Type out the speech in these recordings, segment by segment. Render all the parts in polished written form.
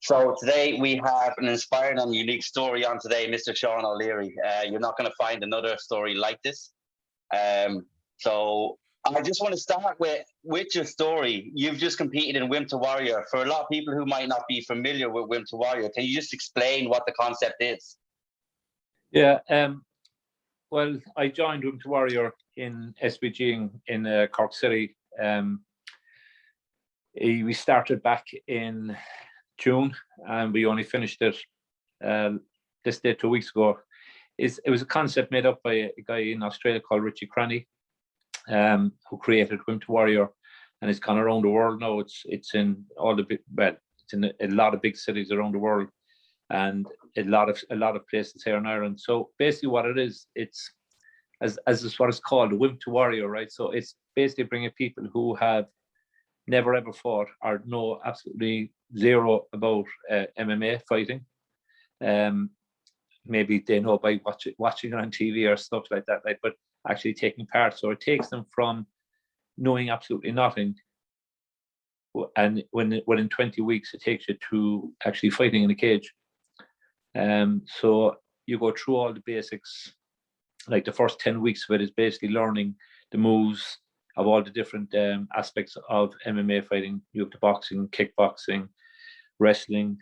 So today we have an inspiring and unique story on today, Mr. Sean O'Leary. You're not going to find another story like this. So I just want to start with your story. You've just competed in Wimp to Warrior. For a lot of people who might not be familiar with Wimp to Warrior, can you just explain what the concept is? Yeah, well, I joined Wimp to Warrior in SBG in Cork City. We started back in June, and we only finished it this day 2 weeks ago. It was a concept made up by a guy in Australia called Richie Cranny, who created Wimp to Warrior, and it's gone around the world now. It's in all the big, well, it's in a lot of big cities around the world, and a lot of places here in Ireland. So basically, what it is, it's as is what it's called, Wimp to Warrior, right? So it's basically bringing people who have never ever fought or know absolutely zero about MMA fighting. Maybe they know by watching it on TV or stuff like that, right? But actually taking part. So it takes them from knowing absolutely nothing, and within 20 weeks it takes you to actually fighting in a cage. So you go through all the basics. Like the first 10 weeks of it is basically learning the moves of all the different aspects of MMA fighting. You have the boxing, kickboxing, wrestling,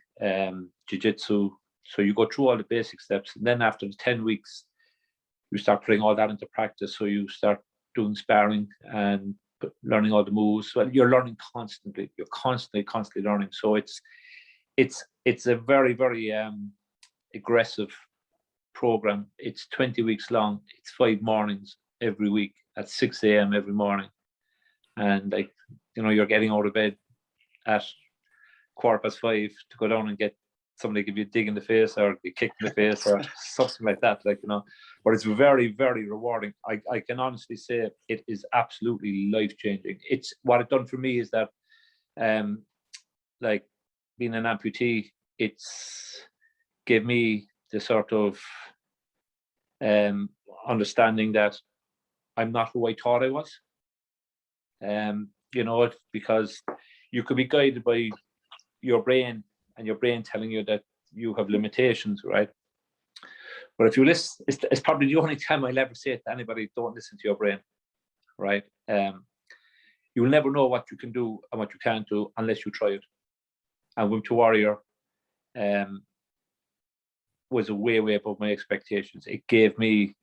jiu-jitsu. So you go through all the basic steps. And then after the 10 weeks, you start putting all that into practice. So you start doing sparring and learning all the moves. Well, you're learning constantly. You're constantly learning. So it's a very, very aggressive program. It's 20 weeks long. It's 5 mornings every week at 6 a.m. every morning. And like, you're getting out of bed at 5:15 to go down and get somebody give you a dig in the face or a kick in the face or something like that, but it's very, very rewarding. I can honestly say it is absolutely life-changing. It's what it done for me is that like being an amputee, it's gave me the sort of understanding that I'm not who I thought I was. Because you could be guided by your brain, and your brain telling you that you have limitations, right? But if you listen, it's probably the only time I'll ever say it to anybody, don't listen to your brain, right? You'll never know what you can do and what you can't do unless you try it. And Wimp to Warrior was way above my expectations. It gave me,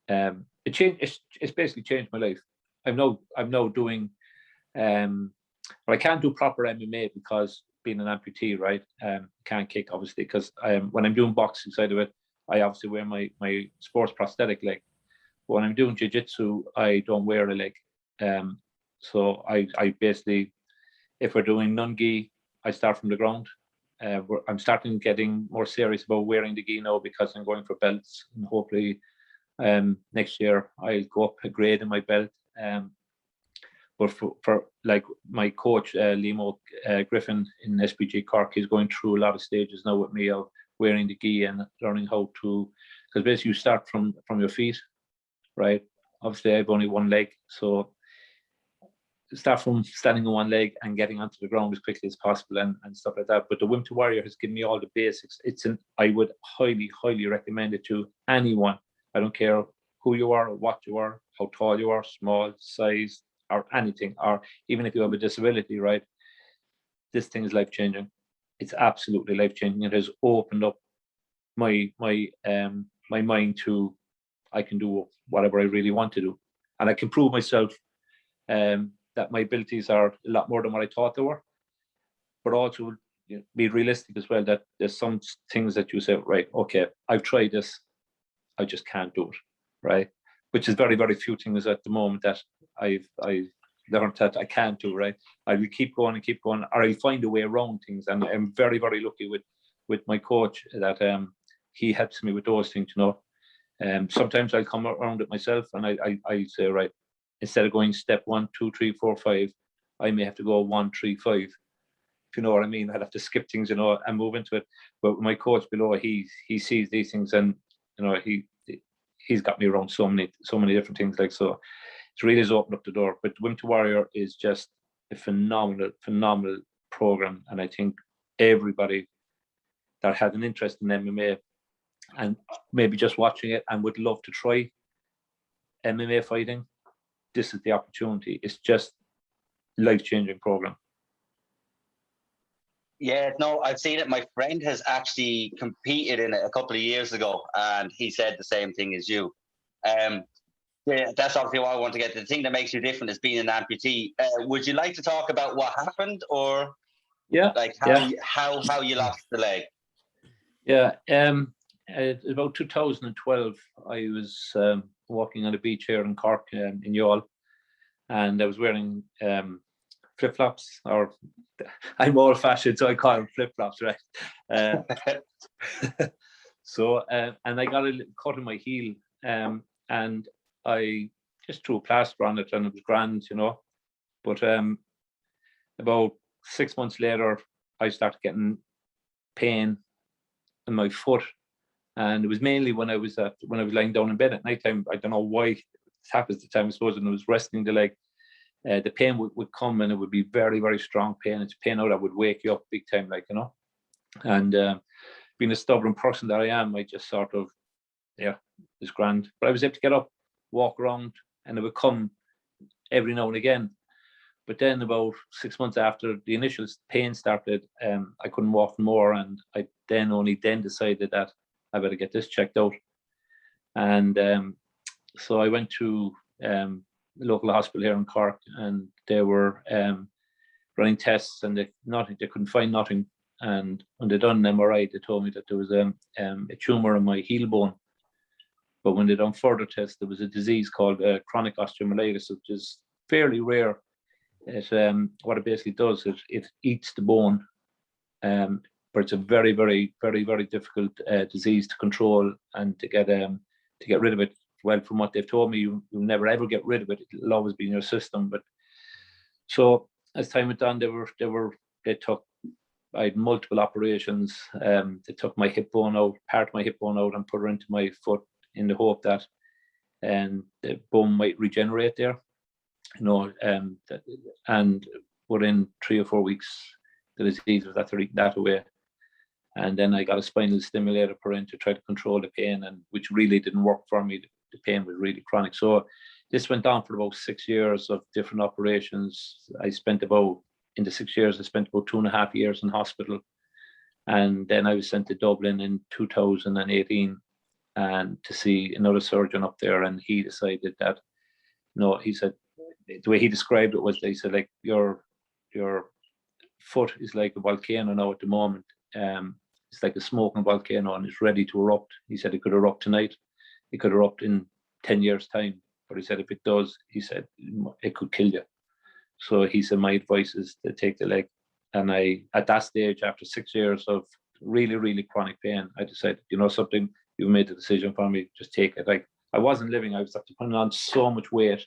it's basically changed my life. I'm now doing, but I can't do proper MMA because being an amputee, right? Can't kick, obviously, because when I'm doing boxing side of it, I obviously wear my sports prosthetic leg. But when I'm doing jiu-jitsu, I don't wear a leg. So I basically, if we're doing non-gi, I start from the ground. I'm starting getting more serious about wearing the gi now because I'm going for belts, and hopefully next year I'll go up a grade in my belt. But for like my coach, Liam Griffin in SBG Cork, is going through a lot of stages now with me of wearing the gi and learning how to, because basically you start from your feet, right? Obviously, I have only one leg, so start from standing on one leg and getting onto the ground as quickly as possible and stuff like that. But the Wimp to Warrior has given me all the basics. I would highly recommend it to anyone. I don't care who you are or what you are, how tall you are, small, size, or anything, or even if you have a disability, right? This thing is life-changing. It's absolutely life-changing. It has opened up my mind to, I can do whatever I really want to do, and I can prove myself that my abilities are a lot more than what I thought they were. But also be realistic as well, that there's some things that you say, right, okay, I've tried this, I just can't do it, right? Which is very, very few things at the moment that I've learned that I can't do, right? I will keep going, or I'll find a way around things. And I'm very, very lucky with my coach that he helps me with those things, sometimes I'll come around it myself, and I say, right, instead of going step 1, 2, 3, 4, 5, I may have to go 1, 3, 5. If you know what I mean, I'd have to skip things, and move into it. But my coach below, he sees these things, and he's got me around so many different things. Like, so it really has opened up the door. But Wimp to Warrior is just a phenomenal program, and I think everybody that had an interest in MMA and maybe just watching it and would love to try MMA fighting, this is the opportunity. It's just life-changing program. Yeah, no, I've seen it. My friend has actually competed in it a couple of years ago, and he said the same thing as you. Yeah, that's obviously why I want to get to. The thing that makes you different is being an amputee. Would you like to talk about what happened, or like how you lost the leg? Yeah, about 2012, I was walking on a beach here in Cork, in Youghal, and I was wearing flip-flops, or I'm old-fashioned, so I call them flip-flops, right? So, and I got a cut in my heel, and I just threw a plaster on it, and it was grand, you know. But about 6 months later, I started getting pain in my foot, and it was mainly when I was lying down in bed at night time. I don't know why it happens at the time, I suppose, and I was resting the leg. The pain would come, and it would be very, very strong pain. It's pain out that would wake you up big time, like, you know. And being a stubborn person that I am, I just sort of, it's grand. But I was able to get up, walk around, and it would come every now and again. But then about 6 months after the initial pain started, I couldn't walk more, and I only then decided that I better get this checked out. And so I went to the local hospital here in Cork, and they were running tests, and they couldn't find nothing. And when they done an MRI, they told me that there was a tumor in my heel bone. But when they done further tests, there was a disease called chronic osteomyelitis, which is fairly rare. What it basically does is it eats the bone, but it's a very, very, very, very difficult disease to control and to get rid of it. Well, from what they've told me, you'll never ever get rid of it. It'll always be in your system. But so as time went on, I had multiple operations. They took my hip bone out, part of my hip bone out, and put it into my foot in the hope that the bone might regenerate there. You know, and within 3 or 4 weeks, the disease was after eating that away. And then I got a spinal stimulator put in to try to control the pain, and which really didn't work for me. The pain was really chronic. So this went on for about 6 years of different operations. In the 6 years, I spent about 2.5 years in hospital. And then I was sent to Dublin in 2018 and to see another surgeon up there. And he decided that, no, he said, the way he described it was, they said, like, your foot is like a volcano now at the moment. It's like a smoking volcano, and it's ready to erupt. He said it could erupt tonight. It could erupt in 10 years' time. But he said if it does, he said it could kill you. So he said my advice is to take the leg. And at that stage, after 6 years of really, really chronic pain, I decided, you know something, you made the decision for me, just take it. Like, I wasn't living, I was after putting on so much weight.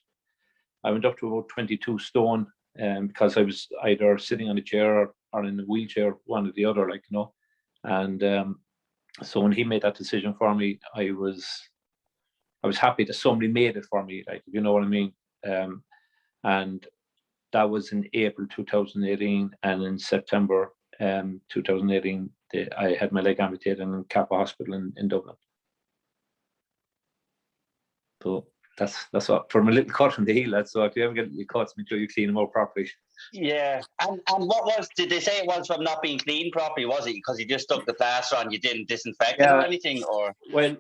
I went up to about 22 stone because I was either sitting on a chair or in a wheelchair, one or the other, like, you know. And so when he made that decision for me, I was happy that somebody made it for me, like, you know what I mean. And that was in April 2018, and in September 2018, I had my leg amputated in Kappa Hospital in Dublin. So that's what, from a little cut on the heel. So if you ever get your cuts, make sure you clean them out properly. Yeah, and did they say it was from not being cleaned properly? Was it because you just stuck the plaster on, you didn't disinfect it or anything? Or well,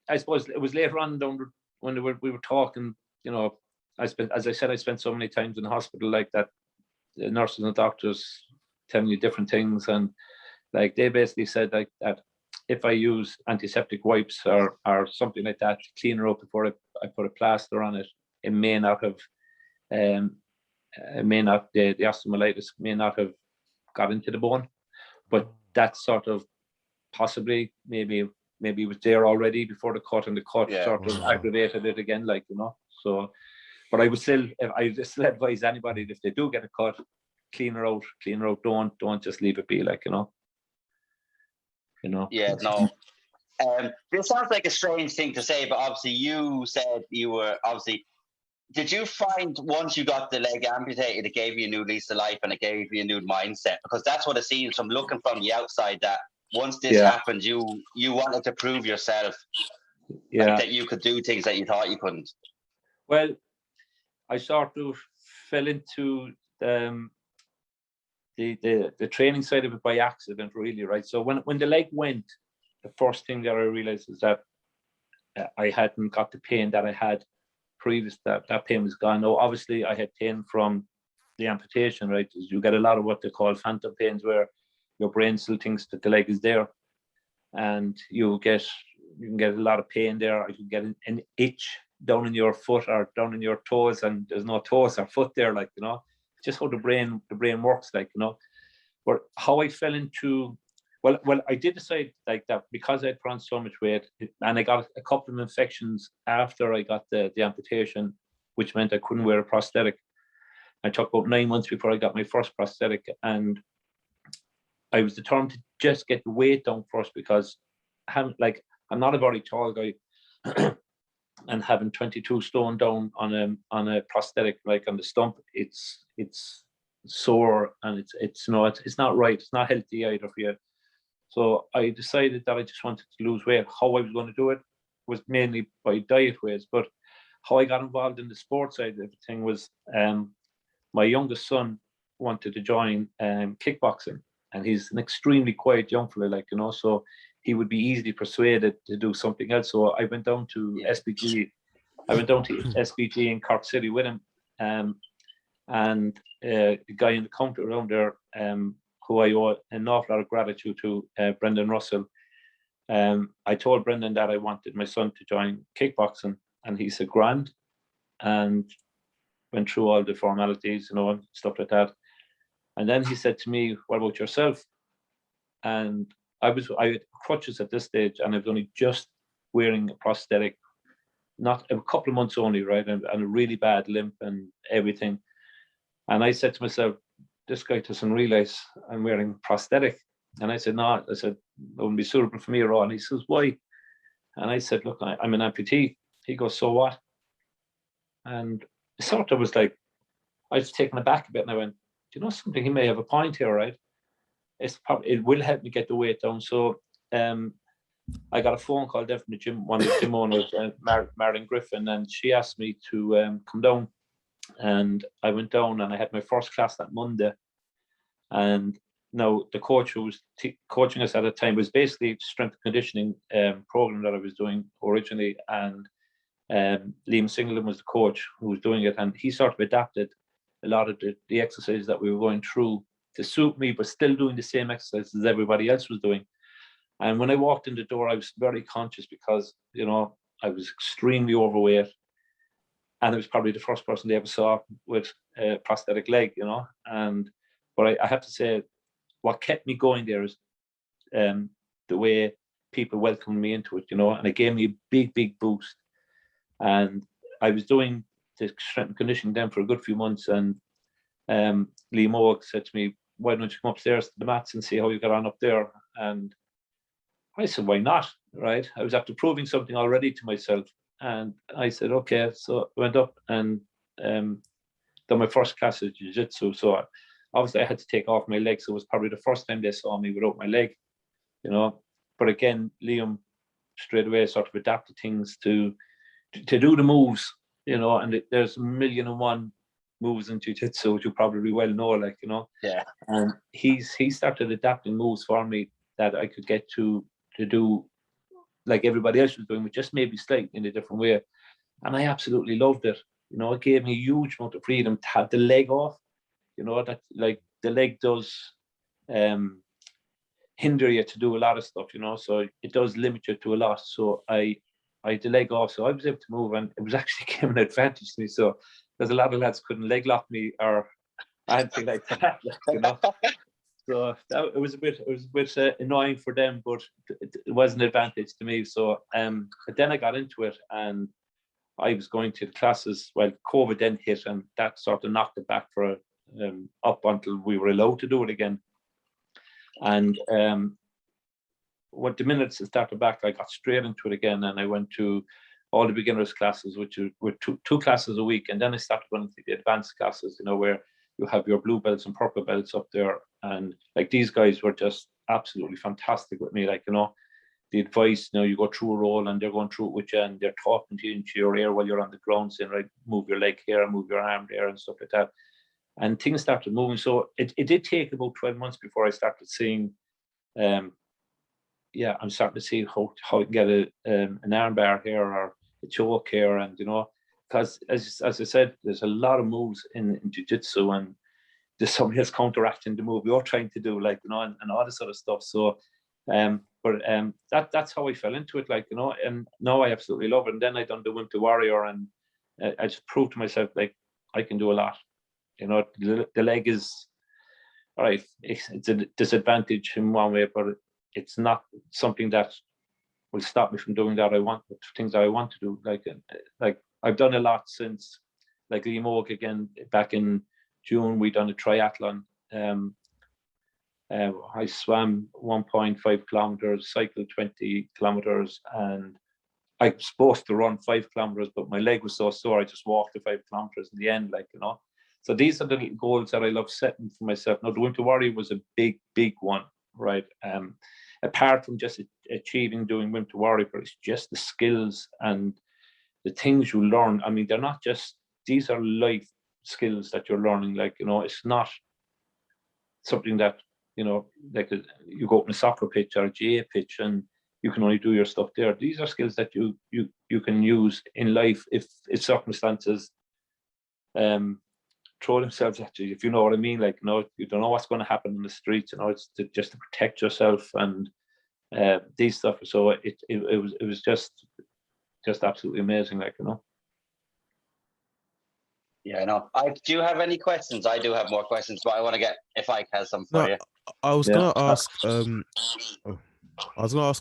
I suppose it was later on when we were talking. You know, I spent so many times in the hospital like that. The nurses and doctors telling you different things, and like they basically said like that if I use antiseptic wipes or something like that to clean her up before I put a plaster on it, it may not have, the osteomyelitis may not have got into the bone, but that sort of possibly maybe it was there already before the cut, and the cut sort of aggravated it again, like, you know. So, but I still advise anybody, if they do get a cut, clean her out. Don't just leave it be, like, you know. Yeah, no. This sounds like a strange thing to say, but obviously you said you were obviously did you find once you got the leg amputated, it gave you a new lease of life and it gave you a new mindset? Because that's what it seems from looking from the outside, that once this happened, you wanted to prove yourself, like, that you could do things that you thought you couldn't. Well, I sort of fell into the training side of it by accident, really, right? So when the leg went, the first thing that I realized is that I hadn't got the pain that I had previous. That pain was gone. Now, obviously, I had pain from the amputation, right? You get a lot of what they call phantom pains, where your brain still thinks that the leg is there, and you can get a lot of pain there. You can get an itch down in your foot or down in your toes, and there's no toes or foot there, like, you know, just how the brain works, like, you know. But how I fell into, well, I did decide, like, that because I'd put on so much weight, and I got a couple of infections after I got the amputation, which meant I couldn't wear a prosthetic. I took about 9 months before I got my first prosthetic, and I was determined to just get the weight down first, because I'm not a very tall guy. And having 22 stone down on a prosthetic, like on the stump, it's sore, and it's not right. It's not healthy either for you. So I decided that I just wanted to lose weight. How I was going to do it was mainly by diet ways, but how I got involved in the sports side of the thing was, my youngest son wanted to join kickboxing, and he's an extremely quiet young fella, like, you know, so he would be easily persuaded to do something else. So I went down to SBG. I went down to SBG in Cork City with him, and the guy in the counter around there, who I owe an awful lot of gratitude to, Brendan Russell. I told Brendan that I wanted my son to join kickboxing, and he said grand, and went through all the formalities, you know, and stuff like that. And then he said to me, "What about yourself?" And I had crutches at this stage, and I was only just wearing a prosthetic, not a couple of months only, right, and a really bad limp and everything. And I said to myself, this guy doesn't realize I'm wearing prosthetic. And I said, no, I said, it wouldn't be suitable for me at all. And he says, why? And I said, look, I'm an amputee. He goes, so what? And it sort of was like, I was taken aback a bit, and I went, do you know something? He may have a point here, right? It will help me get the weight down. So I got a phone call there from the gym, one of the gym owners, Marilyn Griffin, and she asked me to come down. And I went down, and I had my first class that Monday. And now the coach who was coaching us at the time was basically strength and conditioning program that I was doing originally. And Liam Singleton was the coach who was doing it. And he sort of adapted a lot of the exercises that we were going through to suit me, but still doing the same exercises as everybody else was doing. And when I walked in the door, I was very conscious because, you know, I was extremely overweight. And I was probably the first person they ever saw with a prosthetic leg, you know. But I have to say, what kept me going there is the way people welcomed me into it, you know, and it gave me a big, big boost. And I was doing the strength and conditioning then for a good few months. And Liam Oak said to me, why don't you come upstairs to the mats and see how you got on up there? And I said, why not? Right? I was after proving something already to myself. And I said, okay. So I went up and done my first class of jiu-jitsu. So obviously I had to take off my leg. So it was probably the first time they saw me without my leg, you know. But again, Liam straight away sort of adapted things to do the moves, you know, and there's 1,000,001 moves in jiu-jitsu, which you probably well know, like, you know. Yeah. And he started adapting moves for me that I could get to do like everybody else was doing, but just maybe slightly in a different way. And I absolutely loved it. You know, it gave me a huge amount of freedom to have the leg off. You know, that like the leg does hinder you to do a lot of stuff, you know, so it does limit you to a lot. So I had the leg off, so I was able to move, and it was actually giving an advantage to me. So there's a lot of lads couldn't leg lock me or anything like that, you know. So it was a bit annoying for them, but it was an advantage to me. So but then I got into it, and I was going to the classes. Well, COVID then hit, and that sort of knocked it back for up until we were allowed to do it again. And what the minutes it started back, I got straight into it again, and I went to all the beginners classes, which were two classes a week. And then I started going to the advanced classes, you know, where you have your blue belts and purple belts up there. And like, these guys were just absolutely fantastic with me. Like, you know, the advice, you know, you go through a roll and they're going through it with you, and they're talking to you into your ear while you're on the ground, saying, right, move your leg here, move your arm there, and stuff like that. And things started moving. So it did take about 12 months before I started seeing, I'm starting to see how I can get an arm bar here or a choke here. And, you know, because as I said, there's a lot of moves in jiu-jitsu, and there's somebody else counteracting the move you're trying to do, like, you know, and all this sort of stuff. So, that's how I fell into it, like, you know, and now I absolutely love it. And then I done the Wimp the Warrior, and I just proved to myself, like, I can do a lot. You know, the leg is, all right, it's a disadvantage in one way, but it's not something that will stop me from doing things that I want to do. Like I've done a lot since, like Limoge again, back in June, we done a triathlon. I swam 1.5 kilometers, cycled 20 kilometers, and I was supposed to run 5 kilometers, but my leg was so sore, I just walked the 5 kilometers in the end, like, you know. So these are the little goals that I love setting for myself. Now, the Winter Warrior was a big, big one, right? Apart from just achieving doing Winter Warrior, but it's just the skills and the things you learn. I mean, they're not just, these are life skills that you're learning. Like, you know, it's not something that, you know, like you go up in a soccer pitch or a GA pitch and you can only do your stuff there. These are skills that you can use in life if circumstances throw themselves at you, if you know what I mean. Like, you know, you don't know what's going to happen in the streets, you know, it's just to protect yourself and these stuff. So it was just absolutely amazing, like, you know. Yeah, I know. Do you have any questions? I do have more questions, but I want to get if Ike has some for you. I was gonna ask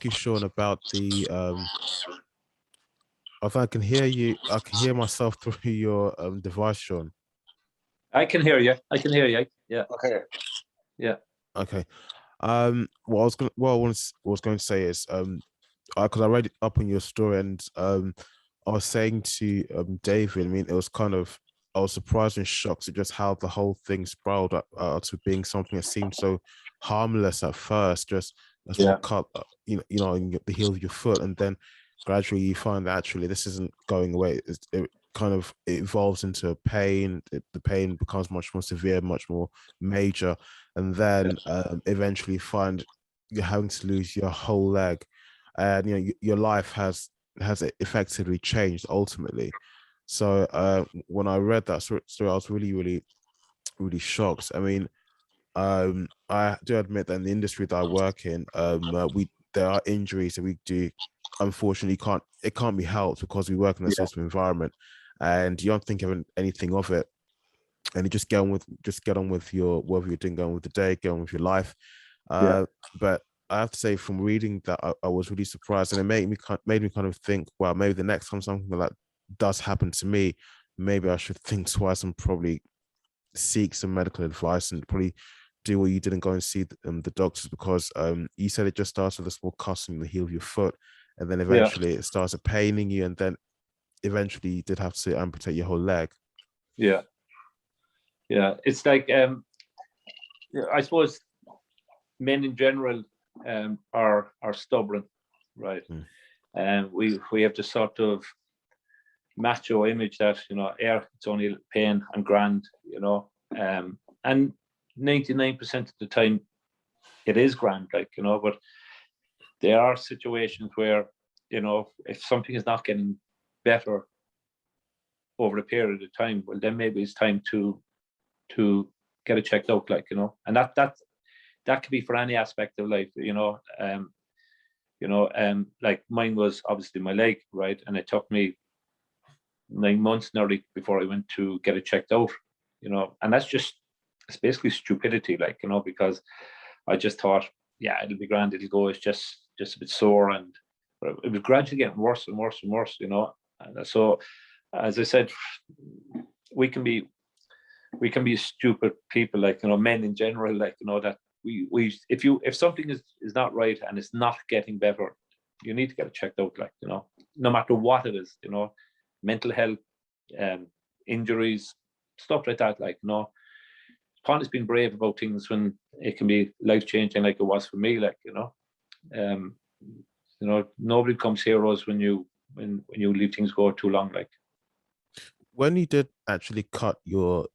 you, Sean, about the if I can hear you, I can hear myself through your device, Sean. I can hear you. I can hear you. Yeah. Okay. Yeah. Okay. What I was going to say is because I read it up on your story, and I was saying to David, I mean, it was kind of, I was surprised and shocked at just how the whole thing spiraled up to being something that seemed so harmless at first, just a small cut, you know, in the heel of your foot, and then gradually you find that actually this isn't going away. It kind of evolves into pain. The pain becomes much more severe, much more major, and then eventually find you're having to lose your whole leg, and you know your life has effectively changed ultimately. So when I read that story, I was really shocked. I mean, I do admit that in the industry that I work in, there are injuries that we do, unfortunately, it can't be helped because we work in a sort of environment, and you don't think of anything of it, and you just get on with your whatever you're doing, go on with the day, go on with your life. But I have to say, from reading that, I was really surprised, and it made me kind of think, well, maybe the next time something like that does happen to me, maybe I should think twice and probably seek some medical advice and probably do what you did and go and see the doctors, because you said it just starts with a small cut in the heel of your foot, and then eventually it starts paining you, and then eventually you did have to amputate your whole leg. Yeah. It's like I suppose men in general are stubborn, right? And we have this sort of macho image that, you know, it's only pain and grand, you know, and 99% of the time it is grand, like, you know. But there are situations where, you know, if something is not getting better over a period of time, well, then maybe it's time to get it checked out, like, you know. And that could be for any aspect of life, you know. Like mine was obviously my leg, right? And it took me 9 months nearly before I went to get it checked out, you know. And it's basically stupidity, like, you know, because I just thought, yeah, it'll be grand, it'll go, it's just a bit sore, and it was gradually getting worse and worse and worse, you know. And so, as I said, we can be stupid people, like, you know, men in general, like, you know, that if something is not right and it's not getting better, you need to get it checked out, like, you know, no matter what it is, you know, mental health, injuries, stuff like that, like, you know. Point is being brave about things when it can be life-changing, like it was for me, like, you know. You know, nobody becomes heroes when you leave things go too long, like. When you did actually cut your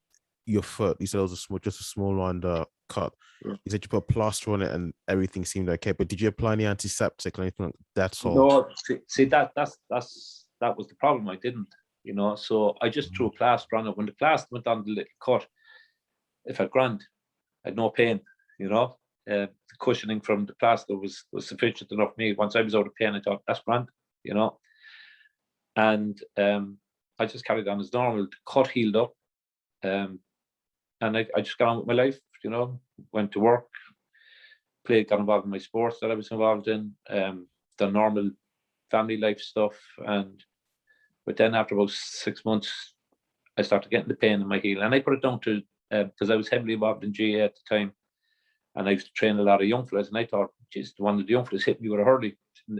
foot, you said it was just a small round cut. Yeah. You said you put a plaster on it and everything seemed okay, but did you apply any antiseptic or anything like that? No, see that was the problem. I didn't, you know. So I just threw a plaster on it. When the plaster went on the little cut, it felt grand. I had no pain, you know. The cushioning from the plaster was sufficient enough for me. Once I was out of pain, I thought that's grand, you know. And I just carried on as normal. The cut healed up, and I just got on with my life, you know. Went to work, got involved in my sports that I was involved in, the normal family life stuff. But then after about 6 months, I started getting the pain in my heel, and I put it down to because I was heavily involved in GA at the time, and I used to train a lot of young fellas, and I thought, geez, one of the young fellas hit me with a hurley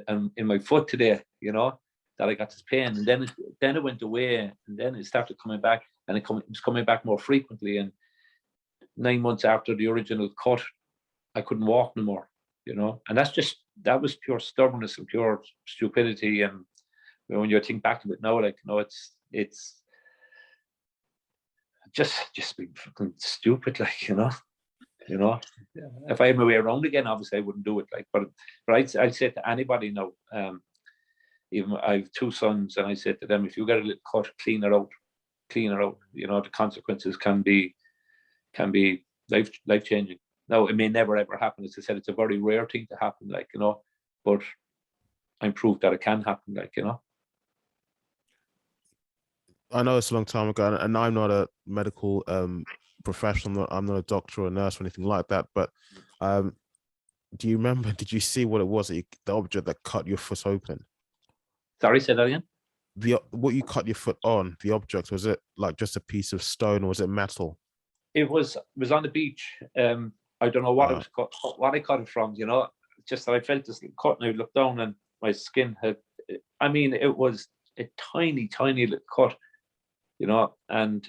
in my foot today, you know, that I got this pain. And then it went away, and then it started coming back, and it was coming back more frequently. And 9 months after the original cut, I couldn't walk no more, you know. And that was pure stubbornness and pure stupidity. And when you think back to it now, like, you know, it's just being fucking stupid, like, you know. If I had my way around again, obviously I wouldn't do it, like, but I'd say to anybody now, even I have 2 sons, and I said to them, if you get a little cut, clean her out, you know. The consequences can be life changing. Now, it may never ever happen. As I said, it's a very rare thing to happen, like, you know, but I'm proof that it can happen, like, you know. I know it's a long time ago, and I'm not a medical professional. I'm not a doctor or a nurse or anything like that. But do you remember? Did you see what it was? The object that cut your foot open. Sorry, say that again. What you cut your foot on? The object, was it like just a piece of stone, or was it metal? It was on the beach. I don't know what it was cut, what I cut it from. You know, just that I felt this cut, and I looked down, and my skin had. I mean, it was a tiny little cut. You know, and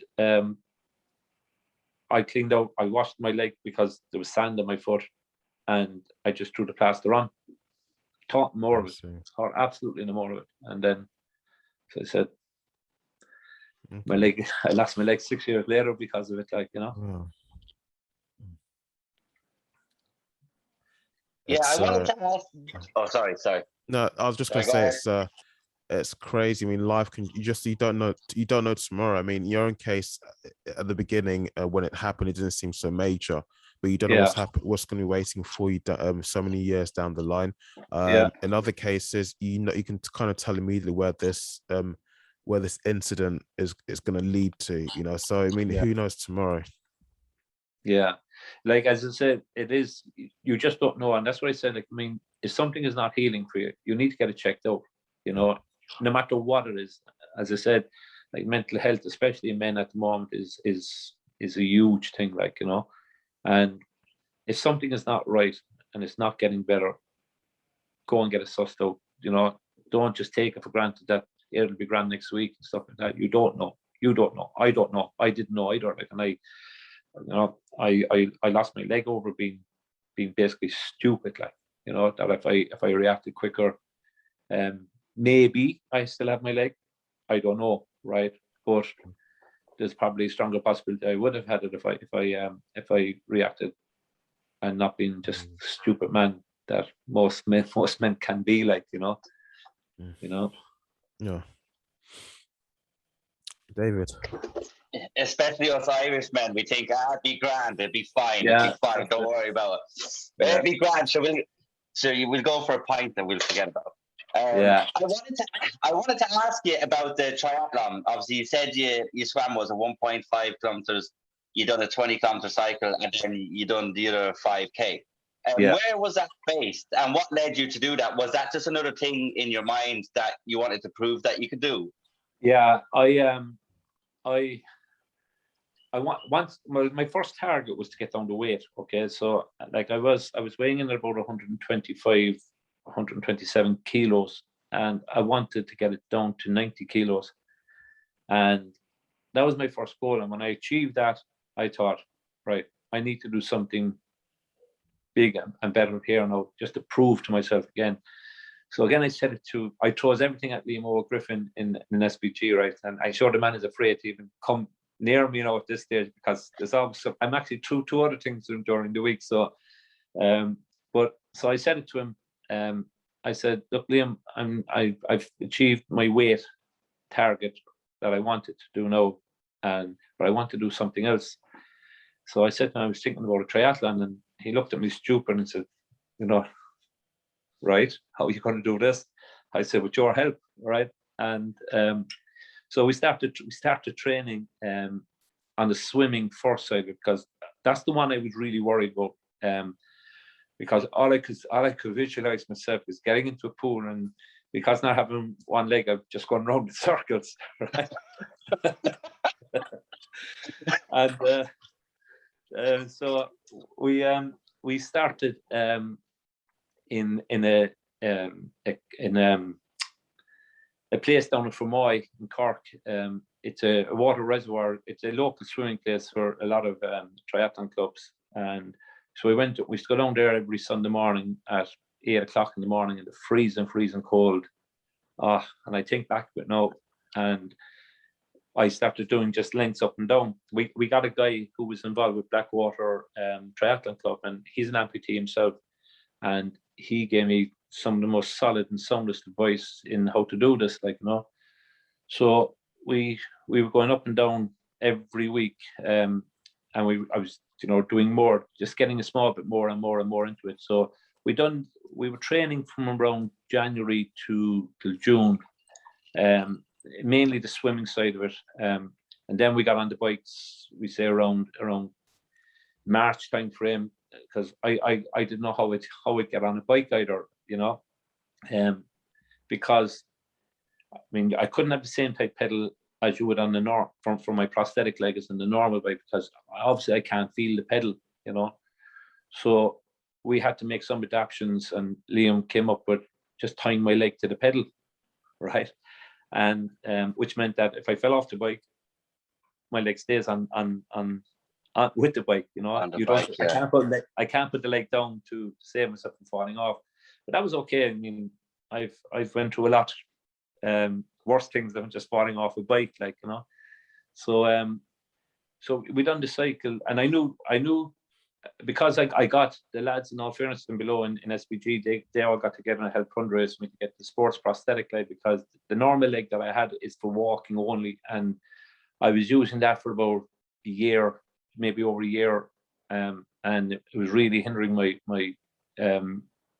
I cleaned out, I washed my leg because there was sand on my foot, and I just threw the plaster on. Thought more of it. Thought absolutely no more of it. And then, so I said, my leg, I lost my leg 6 years later because of it, like, you know. Oh. Yeah, I wanted to ask. Oh, sorry. No, I was just going to say it's crazy. I mean, life can you don't know tomorrow. I mean, in your own case, at the beginning, when it happened, it didn't seem so major, but you don't know what's going to be waiting for you so many years down the line. In other cases, you know, you can kind of tell immediately where this incident is going to lead to, you know. So I mean, who knows tomorrow? Yeah, like, as I said, it is, you just don't know. And that's what I said, like, I mean, if something is not healing for you, you need to get it checked out, you know, no matter what it is. As I said, like, mental health, especially in men at the moment, is a huge thing, like, you know. And if something is not right and it's not getting better, go and get it sussed out, you know. Don't just take it for granted that it'll be grand next week and stuff like that. You don't know. I don't know. I didn't know either. Like, and I lost my leg over being basically stupid, like, you know, that if I reacted quicker, maybe I still have my leg. I don't know, right? But there's probably a stronger possibility I would have had it if I reacted and not being just stupid man that most men can be, like, you know. You know. Yeah. David. Especially us Irish men, we think, it'd be grand, it'd be fine, don't worry about it. It'd be grand, so we'll go for a pint and we'll forget about it. I wanted to ask you about the triathlon. Obviously, you said you swam was a 1.5 kilometers, you done a 20 kilometer cycle, and then you done the other 5K. Where was that based, and what led you to do that? Was that just another thing in your mind that you wanted to prove that you could do? Yeah, my first target was to get down to weight. Okay, so like I was weighing in at about 125, 127 kilos, and I wanted to get it down to 90 kilos. And that was my first goal. And when I achieved that, I thought, right, I need to do something big and better here now, just to prove to myself again. So again, I throws everything at Liam Griffin in SBG, right? And I'm sure the man is afraid to even come near me, at this stage, because there's obviously, I'm actually through 2 other things during the week. So, so I said it to him. I said, look, Liam, I've achieved my weight target that I wanted to do now, but I want to do something else. So I said to him, I was thinking about a triathlon, and he looked at me stupid and said, right, how are you going to do this? I said, with your help, right? And so we started training on the swimming first side, because that's the one I was really worried about. Because all I could visualize myself is getting into a pool, and because not having one leg, I've just gone around in circles, right? And so we started in a place down in Fermoy in Cork. It's a water reservoir. It's a local swimming place for a lot of triathlon clubs. And so we used to go down there every Sunday morning at 8 o'clock in the morning in the freezing cold. And I think back to it now, and I started doing just lengths up and down. We got a guy who was involved with Blackwater Triathlon Club, and he's an amputee himself, and he gave me some of the most solid and soundest advice in how to do this, So we were going up and down every week, and I was doing more, just getting a small bit more and more and more into it. So we were training from around January till June, mainly the swimming side of it, and then we got on the bikes, we say around March time frame, because I didn't know how it get on a bike either, because I mean, I couldn't have the same type pedal as you would on the from my prosthetic leg as in the normal bike, because obviously I can't feel the pedal, So we had to make some adaptations, and Liam came up with just tying my leg to the pedal, right? And which meant that if I fell off the bike, my leg stays on with the bike, I can't put the leg down to save myself from falling off. But that was okay. I mean, I've went through a lot worse things than just falling off a bike, So so we done the cycle, and I knew because I got the lads, in all fairness, and below in SBG, they all got together and helped fundraise me to get the sports prosthetic leg, because the normal leg that I had is for walking only, and I was using that for about a year, maybe over a year, and it was really hindering my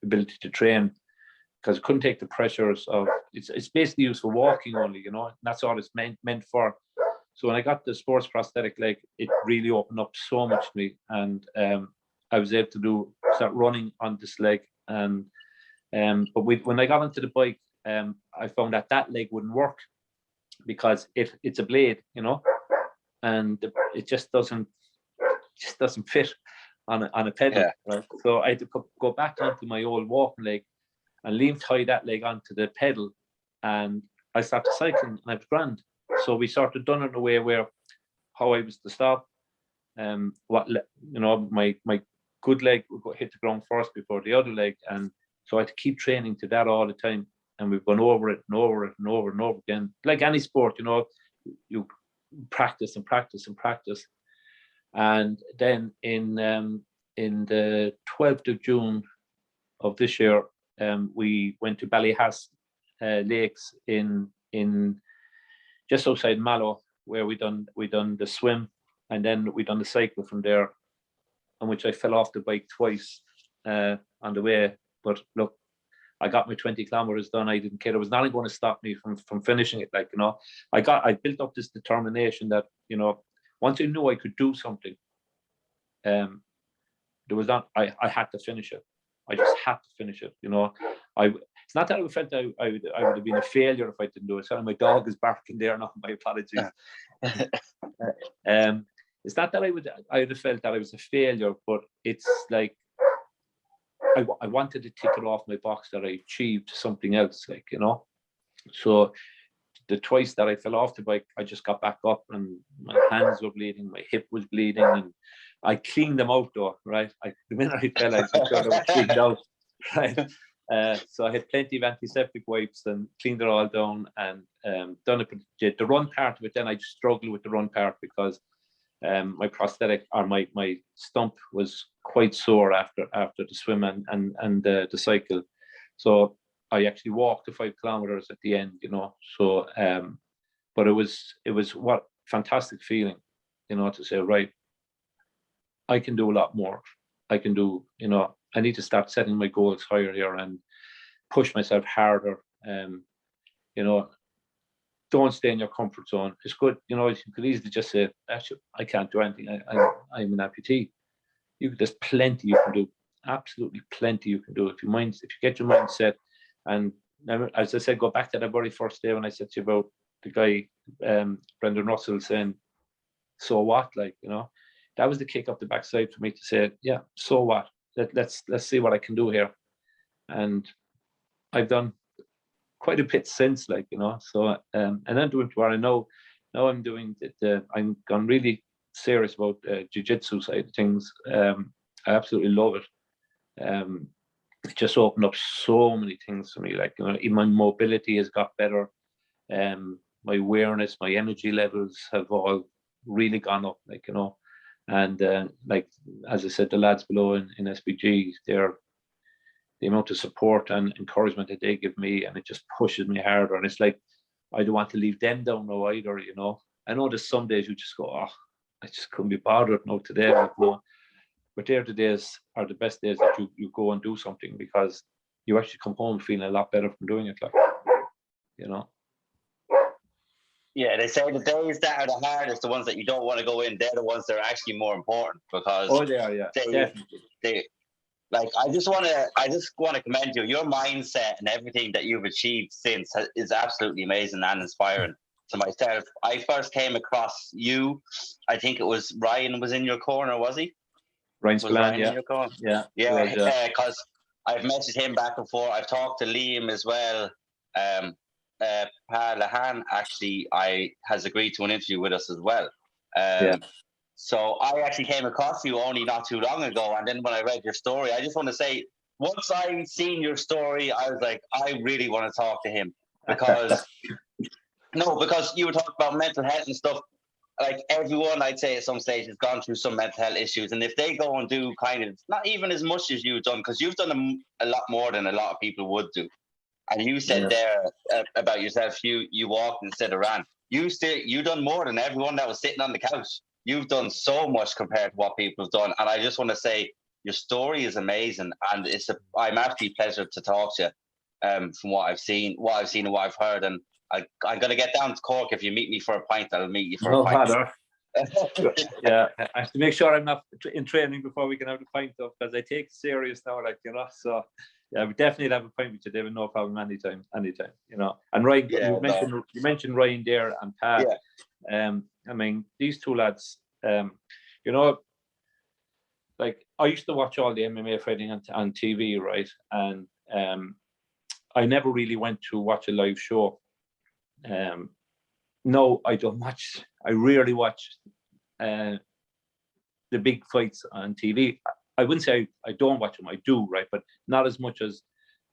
ability to train, because I couldn't take the pressures of it's basically used for walking only, and that's all it's meant for. So when I got the sports prosthetic leg, it really opened up so much to me, and I was able to start running on this leg. And but when I got onto the bike, I found that leg wouldn't work, because it's a blade, and it just doesn't fit on a pedal. Yeah. Right? So I had to go back onto my old walking leg, and Liam tied that leg onto the pedal, and I started cycling, and I was grand. So we sort of done it in a way where how I was to stop, my good leg would go hit the ground first before the other leg, and so I had to keep training to that all the time, and we've gone over it and over it and over and over again. Like any sport, you practice and practice and practice, and then in the 12th of June of this year, we went to Ballyhass Lakes in just outside Mallow, where we done the swim, and then we done the cycle from there, on which I fell off the bike twice on the way. But look, I got my 20 kilometers done. I didn't care. There was nothing going to stop me from finishing it. I built up this determination that, once I knew I could do something, there was not, I had to finish it. I just had to finish it. It's not that I felt that I would have been a failure if I didn't do it. Sorry, my dog is barking there now. My apologies. It's not that I would have felt that I was a failure, but it's like I wanted to tick it off my box that I achieved something else, like, you know. So the twice that I fell off the bike, I just got back up and my hands were bleeding, my hip was bleeding, and I cleaned them out though, right? The minute I fell, I made sure they were cleaned out, right? So I had plenty of antiseptic wipes and cleaned it all down and done it. The run part of it, then I just struggled with the run part because my prosthetic or my stump was quite sore after the swim and the cycle. So I actually walked the 5 kilometers at the end, you know. So, but it was what fantastic feeling, you know, to say, right, I can do a lot more. I can do, you know, I need to start setting my goals higher here and push myself harder. You know, don't stay in your comfort zone. It's good, you know. You could easily just say, actually, I can't do anything. I'm an amputee. There's plenty you can do. Absolutely plenty you can do if you get your mindset. And as I said, go back to that very first day when I said to you about the guy, Brendan Russell, saying, "So what?" Like, you know, that was the kick up the backside for me to say, "Yeah, so what? Let's see what I can do here." And I've done quite a bit since, like, you know. So and then doing what I know. Now I'm doing I'm gone really serious about jiu-jitsu side of things. I absolutely love it. It just opened up so many things for me. Like, you know, my mobility has got better. My awareness, my energy levels have all really gone up, like, you know. And like, as I said, the lads below in SBG, the amount of support and encouragement that they give me, and it just pushes me harder. And it's like, I don't want to leave them down now either, you know. I know there's some days you just go, oh, I just couldn't be bothered no today, like, no. But they're the days are the best days that you go and do something, because you actually come home feeling a lot better from doing it, like, you know. Yeah, they say the days that are the hardest, the ones that you don't want to go in, they're the ones that are actually more important, because they are, yeah, definitely. Like, I just want to commend you. Your mindset and everything that you've achieved since is absolutely amazing and inspiring to myself. I first came across you, I think it was Ryan was in your corner, was he? Ryan's plan, yeah. Yeah, because I've messaged him back and forth. I've talked to Liam as well. Pa Lahan actually has agreed to an interview with us as well. So I actually came across you only not too long ago, and then when I read your story, I just want to say, once I seen your story, I was like, I really want to talk to him, because because you were talking about mental health and stuff. Like, everyone, I'd say, at some stage has gone through some mental health issues, and if they go and do kind of not even as much as you've done, because you've done a lot more than a lot of people would do. And you said there about yourself, you walked instead of ran. You done more than everyone that was sitting on the couch. You've done so much compared to what people have done, and I just want to say your story is amazing, and I'm actually pleasure to talk to you. From what I've seen and what I've heard, and I'm gonna get down to Cork. If you meet me for a pint, I'll meet you for a pint. Yeah, I have to make sure I'm not in training before we can have the pint though, because I take it serious now, like, you know. So yeah, we definitely have a pint with you, David. No problem, anytime, you know. And Ryan, you mentioned Ryan there and Pat. I mean, these two lads, you know, like, I used to watch all the MMA fighting on TV, right? And I never really went to watch a live show. No, I don't watch. I rarely watch the big fights on TV. I wouldn't say I don't watch them. I do, right? But not as much as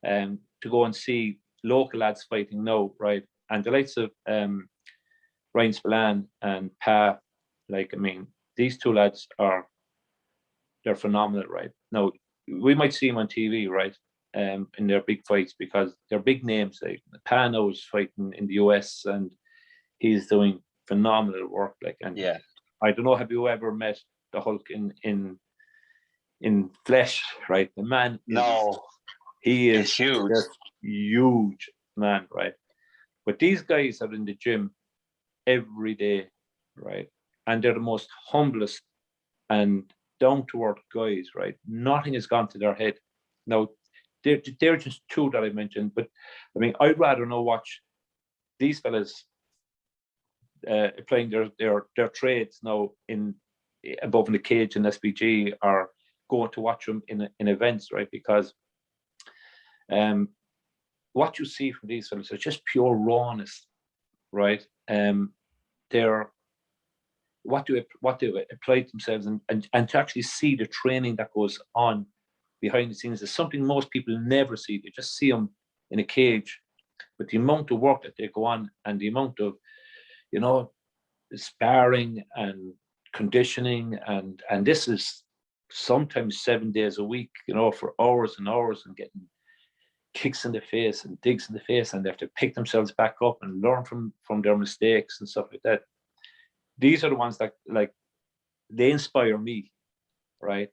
to go and see local lads fighting now, right? And the likes of Ryan Spillane and Pa, like, I mean, these two lads they're phenomenal, right? Now, we might see them on TV, right? In their big fights, because they're big names. Like, Pa now is fighting in the US, and he's doing phenomenal work. Like, and I don't know, have you ever met the Hulk in flesh, right? The man, he is huge man, right? But these guys are in the gym every day, right? And they're the most humblest and down-to-earth guys, right? Nothing has gone to their head. Now, they're just two that I mentioned, but I mean, I'd rather not watch these fellas playing their trades now above in the cage in SBG, or going to watch them in events, right? Because what you see from these fellas is just pure rawness, right? They're what they apply themselves, and to actually see the training that goes on behind the scenes is something most people never see. They just see them in a cage, but the amount of work that they go on and the amount of, you know, sparring and conditioning, and this is sometimes 7 days a week, you know, for hours and hours, and getting kicks in the face and digs in the face, and they have to pick themselves back up and learn from their mistakes and stuff like that. These are the ones that, like, they inspire me, right?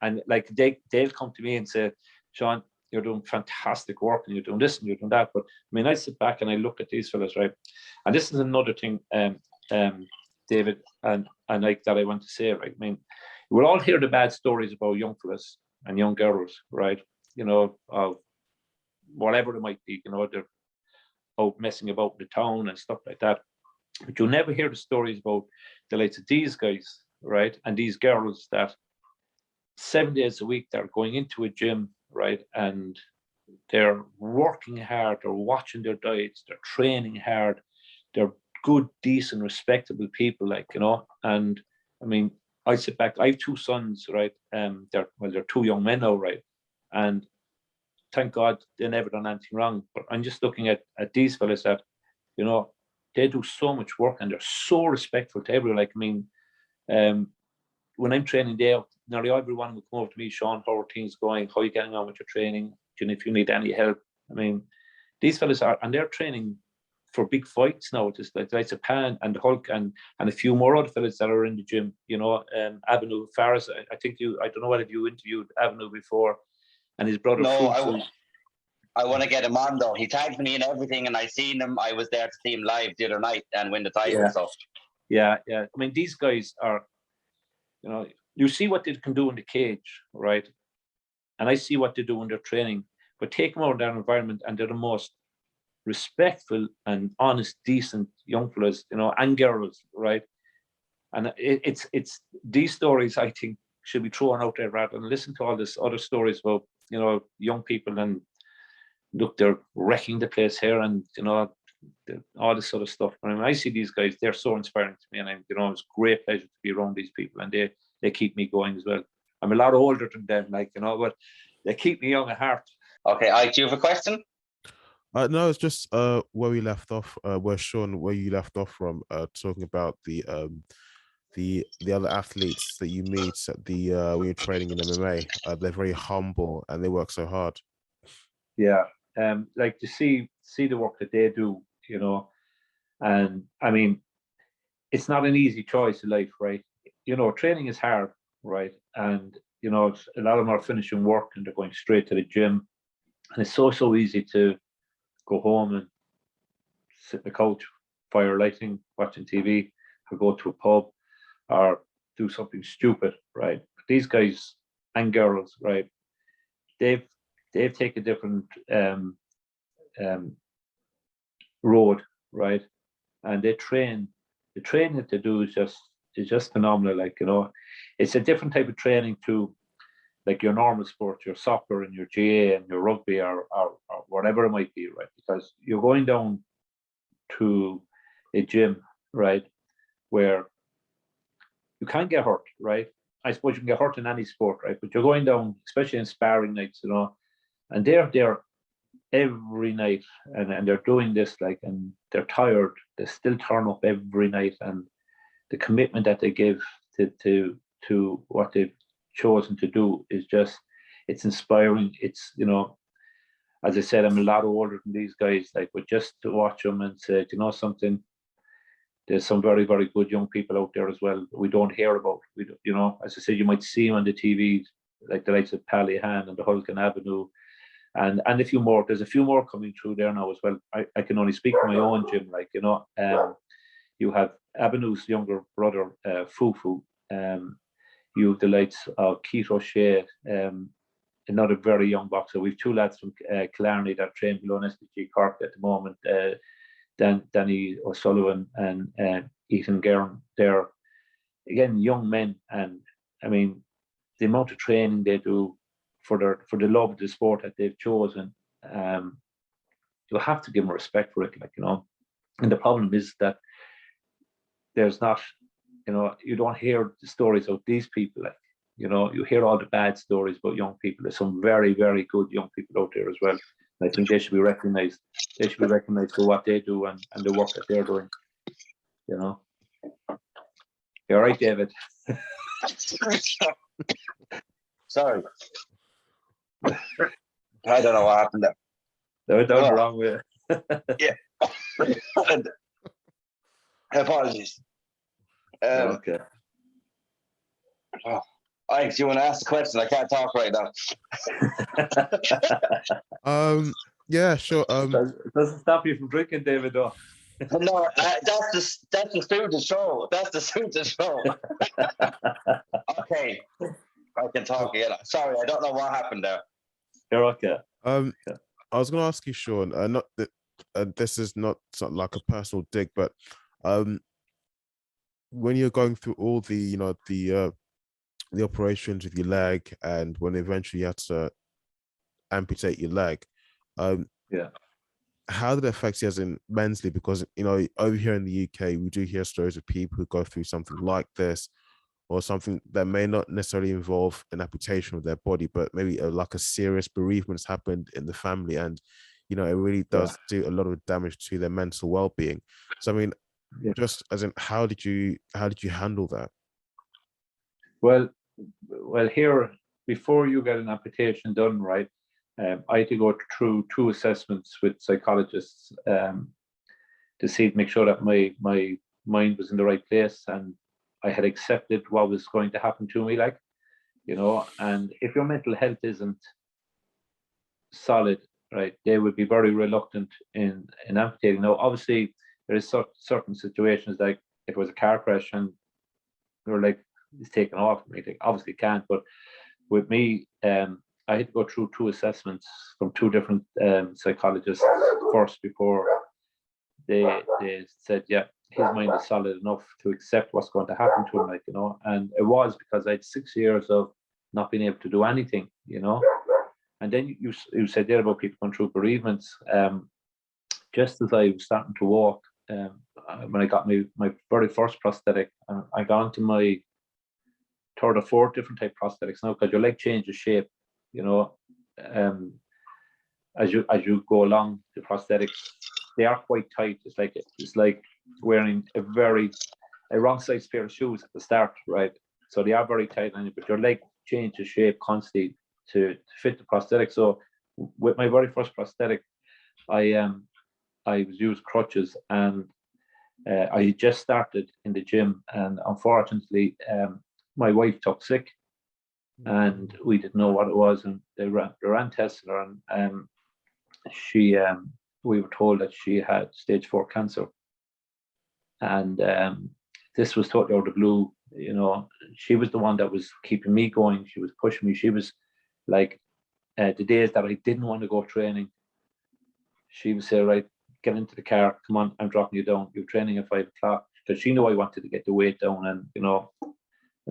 And like they'll come to me and say, Sean, you're doing fantastic work and you're doing this and you're doing that. But I mean, I sit back and I look at these fellas, right? And this is another thing, David and Ike, that I want to say, right? I mean, we'll all hear the bad stories about young fellas and young girls, right? You know, of whatever it might be, you know, they're out messing about in the town and stuff like that. But you'll never hear the stories about the likes of these guys, right? And these girls that 7 days a week, they're going into a gym, right? And they're working hard, they're watching their diets, they're training hard, they're good, decent, respectable people, like, you know. And I mean, I sit back, I have two sons, right? They're two young men now, right? And thank God they never done anything wrong. But I'm just looking at these fellas that, you know, they do so much work and they're so respectful to everyone. Like, I mean, when I'm training there, nearly everyone will come over to me, Sean, how are things going? How are you getting on with your training? And if you need any help. I mean, these fellas are, and they're training for big fights now, just like Japan and the Hulk and a few more other fellas that are in the gym, you know. Avenue Faris, I think I don't know whether you interviewed Avenue before, and his brother. No, I want to get him on though. He tagged me in everything, and I seen him. I was there to see him live the other night and win the title. Yeah. So yeah. I mean, these guys are, you know, you see what they can do in the cage, right? And I see what they do in their training. But take them out of their environment, and they're the most respectful and honest, decent young fellas, you know, and girls, right? And it's these stories, I think, should be thrown out there rather than listen to all this other stories about, you know, young people and look, they're wrecking the place here, and, you know, all this sort of stuff. I mean, I see these guys, they're so inspiring to me, and you know, it's a great pleasure to be around these people, and they keep me going as well. I'm a lot older than them, like, you know, but they keep me young at heart. Okay, Ike, do you have a question? No, it's just where we left off, where you left off from, talking about the other athletes that you meet at the when you're training in MMA. They're very humble and they work so hard. Yeah, like to see the work that they do, you know, and I mean, it's not an easy choice in life, right? You know, training is hard, right? And, you know, a lot of them are finishing work and they're going straight to the gym, and it's so easy to go home and sit on the couch, fire lighting, watching TV, or go to a pub, or do something stupid, right? But these guys and girls, right, they've taken a different road, right? And they train. The training that they do is just phenomenal. Like, you know, it's a different type of training to, like, your normal sport, your soccer and your GA and your rugby or whatever it might be, right? Because you're going down to a gym, right, where you can't get hurt, right? I suppose you can get hurt in any sport, right? But you're going down, especially in sparring nights, you know, and they're there every night, and they're doing this, like, and they're tired. They still turn up every night, and the commitment that they give to what they've chosen to do is just, it's inspiring. It's, you know, as I said, I'm a lot older than these guys, like, but just to watch them and say, you know something, there's some very, very good young people out there as well that we don't hear about. You know, as I said, you might see them on the TV, like the likes of Pally Han and the Hulk and Avenue, and a few more. There's a few more coming through there now as well. I can only speak for my own gym, like, you know. You have Avenue's younger brother, Fufu. You have the likes of Keith O'Shea, another very young boxer. We've two lads from Killarney that train below SPG Cork at the moment. Danny O'Sullivan and Ethan Guerin. They're, again, young men, and I mean, the amount of training they do for the love of the sport that they've chosen, you have to give them respect for it, like, you know. And the problem is that there's not, you know, you don't hear the stories of these people, like, you know, you hear all the bad stories about young people. There's some very, very good young people out there as well. And I think they should be recognized. They should be recognized for what they do and the work that they're doing, you know. You're right, David. Sorry. I don't know what happened there. That was wrong with it. Yeah. Apologies. Okay. Oh, Ike, do you want to ask the question? I can't talk right now. Yeah, sure. It doesn't stop you from drinking, David, though. No, that's the student show. That's the student show. Okay, I can talk again. Sorry, I don't know what happened there. You're okay. I was going to ask you, Sean. Not that this is not like a personal dig, but when you're going through all the, you know, the operations with your leg, and when eventually you had to amputate your leg, yeah, how did it affect you as in mentally? Because, you know, over here in the UK, we do hear stories of people who go through something like this, or something that may not necessarily involve an amputation of their body, but maybe like a serious bereavement has happened in the family, and, you know, it really does do a lot of damage to their mental well-being. So, I mean, just as in, how did you handle that? Well, here, before you get an amputation done, right, I had to go through 2 assessments with psychologists to make sure that my mind was in the right place and I had accepted what was going to happen to me, like, you know. And if your mental health isn't solid, right, they would be very reluctant in amputating. Now, obviously, there is certain situations, like if it was a car crash and you're like, it's taken off, and you obviously can't. But with me, I had to go through 2 assessments from 2 different psychologists first before they said, yeah, his mind is solid enough to accept what's going to happen to him, like, you know. And it was because I had 6 years of not being able to do anything, you know. And then you said there about people going through bereavements. Just as I was starting to walk, when I got my very first prosthetic, I got into my 3rd or 4th different type prosthetics now, because your leg changes shape, you know. As you go along, the prosthetics, they are quite tight. It's like wearing a wrong size pair of shoes at the start, right? So they are very tight on you, but your leg changes shape constantly to fit the prosthetic. So with my very first prosthetic, I was using crutches, and I just started in the gym, and unfortunately, my wife took sick, and we didn't know what it was, and they ran tests on her, and she we were told that she had stage 4 cancer, and this was totally out of the blue. You know, she was the one that was keeping me going. She was pushing me. She was like, the days that I didn't want to go training, she would say, right, get into the car, come on, I'm dropping you down, you're training at 5 o'clock, because she knew I wanted to get the weight down, and, you know,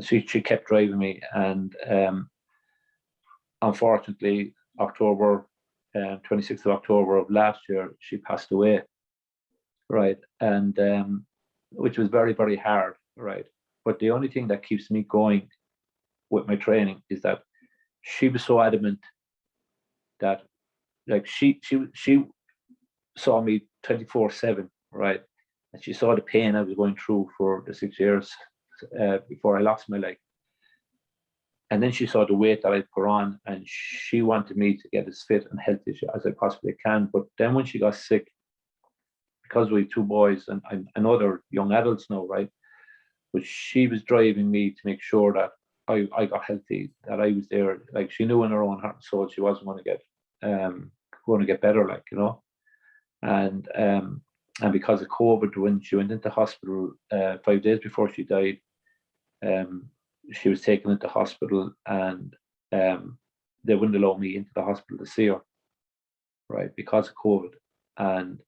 she kept driving me. And unfortunately, 26th of October of last year, she passed away, right? And which was very, very hard, right? But the only thing that keeps me going with my training is that she was so adamant that, like, she saw me 24/7, right? And she saw the pain I was going through for the 6 years before I lost my leg. And then she saw the weight that I put on, and she wanted me to get as fit and healthy as I possibly can. But then when she got sick, because we have 2 boys, and I know they're young adults now, right? But she was driving me to make sure that I got healthy, that I was there. Like, she knew in her own heart and soul she wasn't going to get better, like, you know. And because of COVID, when she went into hospital 5 days before she died, she was taken into hospital, and they wouldn't allow me into the hospital to see her, right, because of COVID. And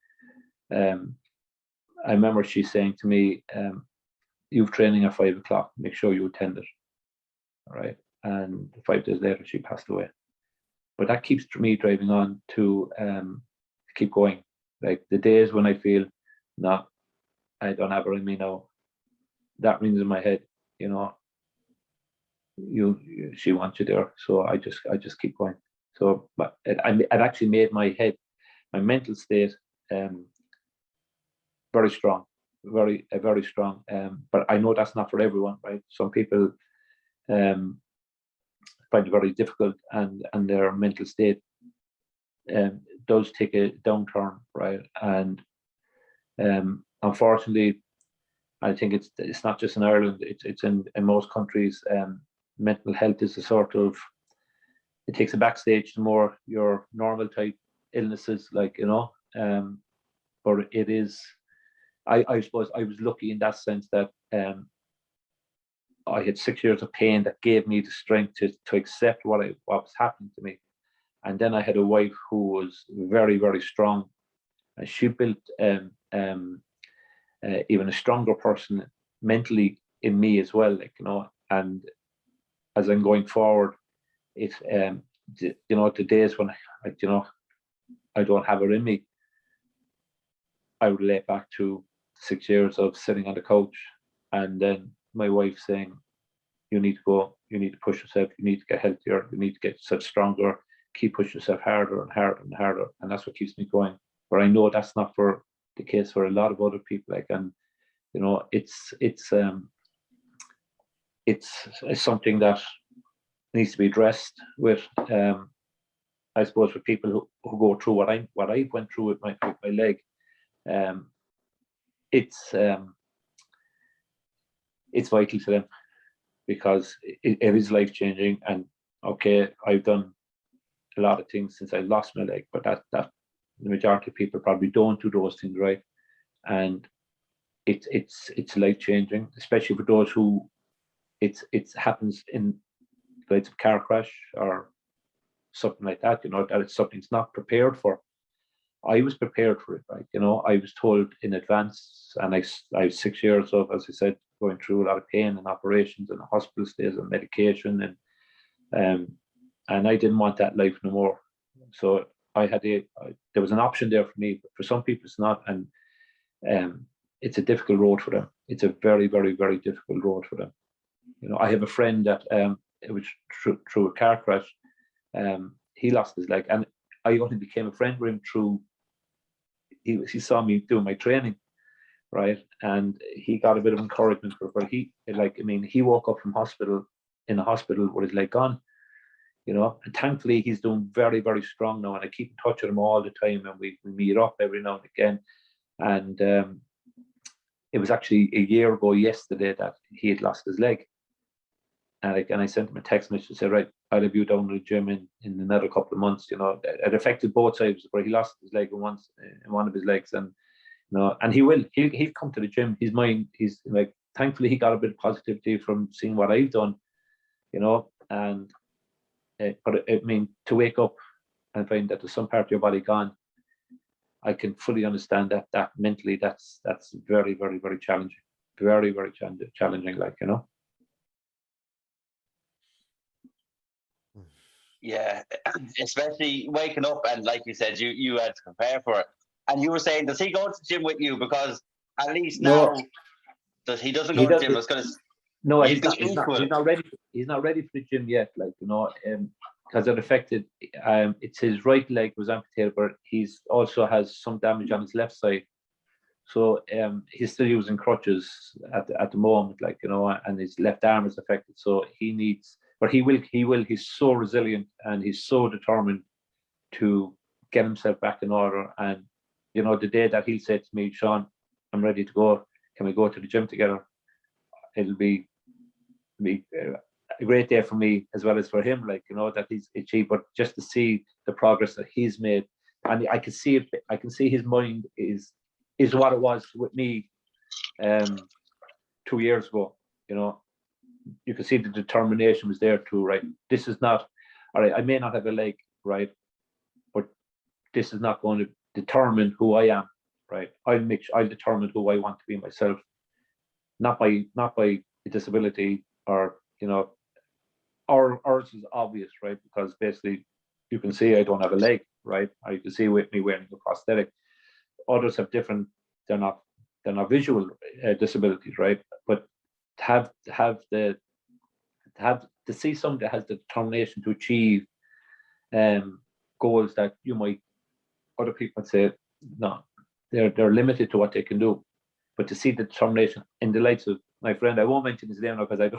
I remember she saying to me, you've training at 5 o'clock, make sure you attend it, right? and 5 days later she passed away. But that keeps me driving on to keep going. Like the days when I feel, no, I don't have her in me now, that rings in my head, you know, she wants you there. So I just keep going. So but it actually made my head, my mental state, very strong, very strong. But I know that's not for everyone, right? Some people find it very difficult, and their mental state does take a downturn, right? And unfortunately, I think it's not just in Ireland, it's in most countries. Mental health is a sort of, it takes a backstage to more your normal type illnesses, like, you know. But it is, I suppose I was lucky in that sense that I had 6 years of pain that gave me the strength to accept what was happening to me. And then I had a wife who was very, very strong, and she built even a stronger person mentally in me as well, like, you know. And as I'm going forward, it's you know, the days when you know, I don't have her in me, I relate back to 6 years of sitting on the couch, and then my wife saying, you need to go, you need to push yourself, you need to get healthier, you need to get such stronger, keep pushing yourself harder and harder and harder. And that's what keeps me going. But I know that's not for the case for a lot of other people. Like, and you know, it's something that needs to be addressed with, I suppose, for people who go through what I went through with my leg. It's vital to them, because it is life changing. And okay, I've done a lot of things since I lost my leg, but that the majority of people probably don't do those things, right? And it's life changing, especially for those who it happens in the car crash or something like that, you know, that it's something it's not prepared for. I was prepared for it, right? You know, I was told in advance, and I have 6 years of, as I said, going through a lot of pain and operations and hospital stays and medication, and I didn't want that life no more. So there was an option there for me, but for some people it's not, and it's a difficult road for them. It's a very, very, very difficult road for them. You know, I have a friend that it was through a car crash. He lost his leg, and I only became a friend with him through, he saw me doing my training, right? And he got a bit of encouragement for it. But he woke up from in the hospital with his leg gone, you know. And thankfully he's doing very, very strong now, and I keep in touch with him all the time, and we meet up every now and again. And it was actually a year ago yesterday that he had lost his leg. And I sent him a text message to say, right, I'll have you down to the gym in another couple of months. You know, it affected both sides, where he lost his leg in one of his legs, and you know, and he'll come to the gym. He's like, thankfully he got a bit of positivity from seeing what I've done, you know. And but I mean, to wake up and find that there's some part of your body gone, I can fully understand that mentally that's very, very, very challenging, very, very challenging, like, you know. Yeah, especially waking up, and like you said, you had to prepare for it. And you were saying, does he go to the gym with you? Because at least now, he doesn't go to the gym. It's gonna. No, he's not ready. He's not ready for the gym yet, like, you know, because it affected. It's his right leg was amputated, but he's also has some damage on his left side. So he's still using crutches at the moment, like, you know, and his left arm is affected. So he needs. But he will. He's so resilient, and he's so determined to get himself back in order. And you know, the day that he'll say to me, Sean, I'm ready to go. Can we go to the gym together? It'll be a great day for me as well as for him. Like, you know, that he's achieved. But just to see the progress that he's made, and I can see it. I can see his mind is what it was with me 2 years ago. You know. You can see the determination was there too, right? This is not, all right, I may not have a leg, right? But this is not going to determine who I am, right? I'll determine who I want to be myself, not by a disability or, you know, ours is obvious, right? Because basically you can see I don't have a leg, right? Or you can see with me wearing the prosthetic. Others have different, they're not visual disabilities, right? But to see someone that has the determination to achieve goals that other people would say, no, they're limited to what they can do. But to see the determination in the likes of my friend, I won't mention his name now because I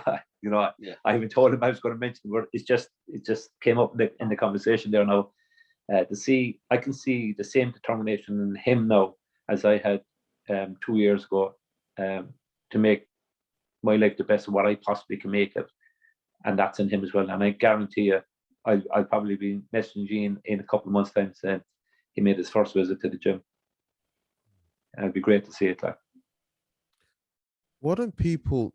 haven't told him I was going to mention it. It just came up in the conversation there now. I can see the same determination in him now as I had 2 years ago, to make my life the best of what I possibly can make it, and that's in him as well. And I guarantee you, I'll probably be messaging in a couple of months' time saying he made his first visit to the gym, and it'd be great to see it. Like, why don't people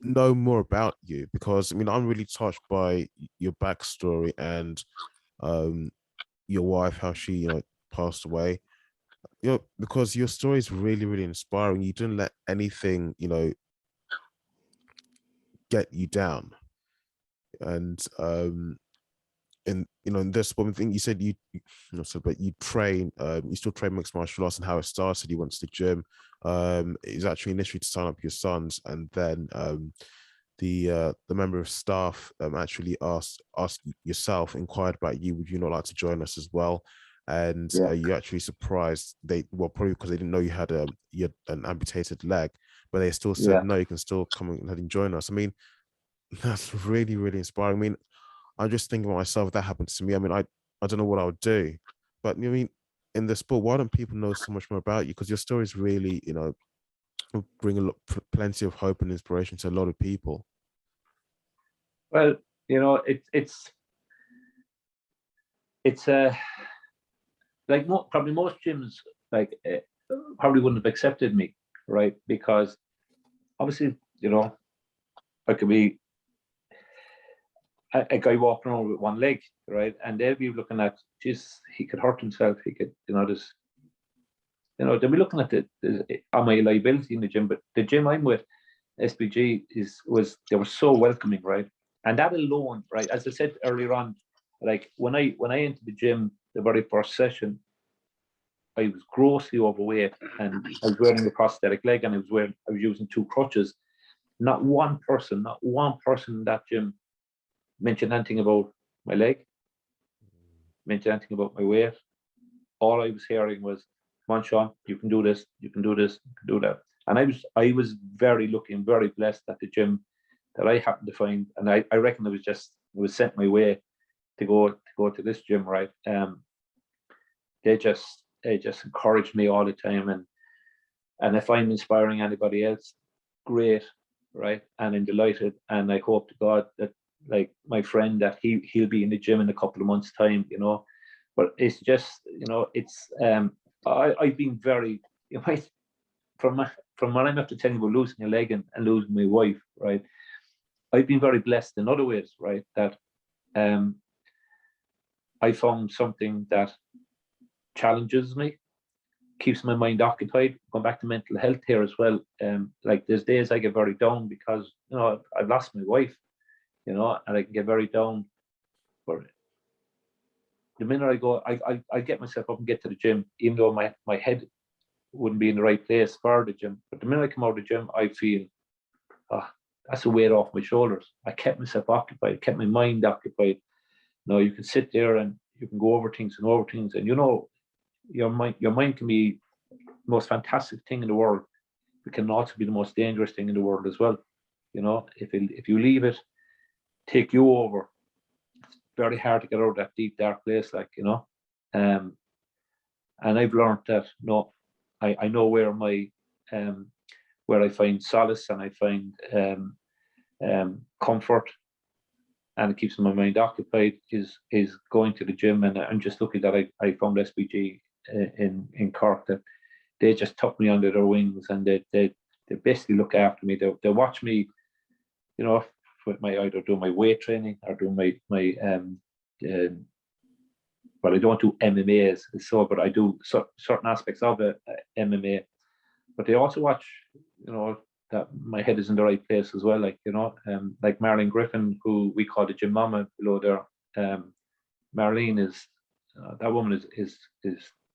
know more about you? Because I mean, I'm really touched by your backstory and your wife, how she passed away. Because your story is really, really inspiring. You didn't let anything get you down. And in this one thing you said, but you train, you still train mixed martial arts, and how it started. You went to the gym. It was actually initially to sign up your sons, and then the member of staff actually asked yourself, inquired about you, would you not like to join us as well? And you actually surprised probably because they didn't know you had an amputated leg, but they still said no, you can still come and join us. I mean, that's really, really inspiring. I mean, I'm just thinking about myself, if that happened to me, I mean, I don't know what I would do. But I mean, in the sport, why don't people know so much more about you? Because your stories really, bring plenty of hope and inspiration to a lot of people. well, it's like probably most gyms probably wouldn't have accepted me, right? Because obviously, I could be a guy walking around with one leg, right? And they'll be looking at, geez, he could hurt himself. He could, they'll be looking at on my liability in the gym. But the gym I'm with, SBG, they were so welcoming, right? And that alone, right? As I said earlier on, like when I entered the gym, the very first session, I was grossly overweight, and I was wearing a prosthetic leg, and I was using 2 crutches. Not one person in that gym mentioned anything about my leg, mentioned anything about my weight. All I was hearing was, come on, Sean, you can do this, you can do this, you can do that. And I was very lucky and very blessed at the gym that I happened to find. And I reckon it was sent my way to go to this gym, right? They just encouraged me all the time. And if I'm inspiring anybody else, great, right? And I'm delighted. And I hope to God that, like my friend, that he'll be in the gym in a couple of months' time, But it's just, I've been very, from when I'm after telling you about losing a leg and losing my wife, right? I've been very blessed in other ways, right? That I found something that challenges me, keeps my mind occupied. Going back to mental health here as well. Like there's days I get very down because I've lost my wife, and I can get very down. But the minute I go, I get myself up and get to the gym, even though my head wouldn't be in the right place for the gym. But the minute I come out of the gym, I feel, that's a weight off my shoulders. I kept myself occupied, kept my mind occupied. You can sit there and you can go over things, and your mind can be the most fantastic thing in the world. It can also be the most dangerous thing in the world as well. If you leave it take you over, it's very hard to get out of that deep dark place, and I've learned that I know where where I find solace and I find comfort, and it keeps my mind occupied, is going to the gym. And I'm just lucky that I found SBG in Cork, that they just took me under their wings, and they basically look after me. They watch me, with my either doing my weight training or doing my well, I don't do MMA but I do certain aspects of MMA. But they also watch, my head is in the right place as well. Like, you know, like Marlene Griffin, who we call the gym mama below there. Marlene is that woman is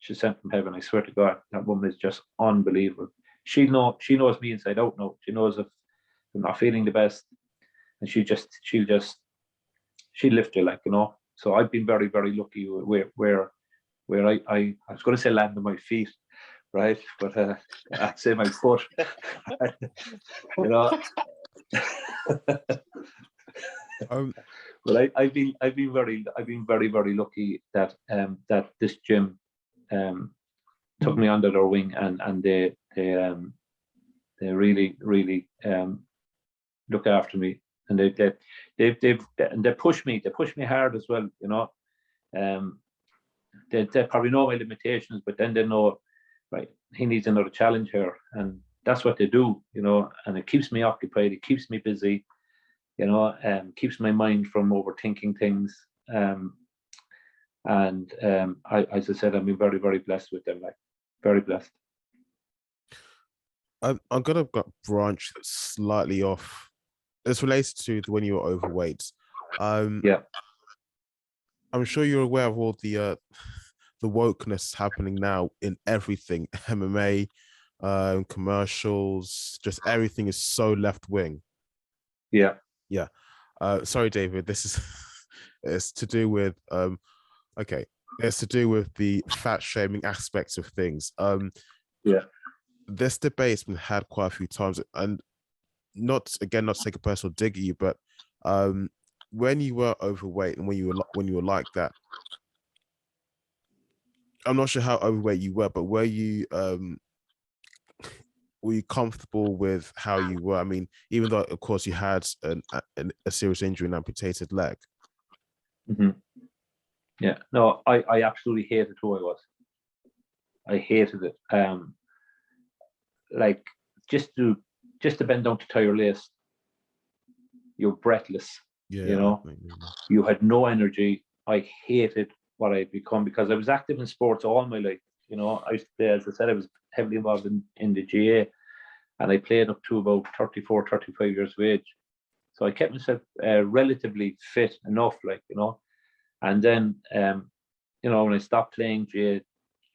she's sent from heaven. I swear to God, that woman is just unbelievable. She knows me inside out now. She knows if I'm not feeling the best, and she'll lift you, like, you know. So I've been very, very lucky where I was going to say land on my feet, right? But I'd say my foot. You know. But I've been very, very lucky that that this gym took me under their wing, and they really, really look after me, and they push me hard as well, you know. They probably know my limitations, but then they know, right, he needs another challenge here, and that's what they do, you know. And it keeps me occupied, it keeps me busy, you know, keeps my mind from overthinking things. And as I said, I've been very, very blessed with them, like, very blessed. I'm gonna branch slightly off. It's related to when you were overweight. Yeah, I'm sure you're aware of all the wokeness happening now in everything. MMA, commercials, just everything is so left wing. Yeah. Sorry, David. This is it's to do with okay. It's to do with the fat shaming aspects of things. Yeah. This debate's been had quite a few times, and not to take a personal dig at you, but when you were overweight and when you were like that, I'm not sure how overweight you were, but were you comfortable with how you were? I mean, even though of course you had a serious injury, an amputated leg. Mm-hmm. Yeah, no, I absolutely hated who I was. I hated it. Like, just to bend down to tie your lace, you're breathless. Yeah, you know, you had no energy. I hated what I had become, because I was active in sports all my life. You know, I used to play, as I said, I was heavily involved in the GA, and I played up to about 34, 35 years of age. So I kept myself relatively fit enough, like, you know. And then, you know, when I stopped playing GA,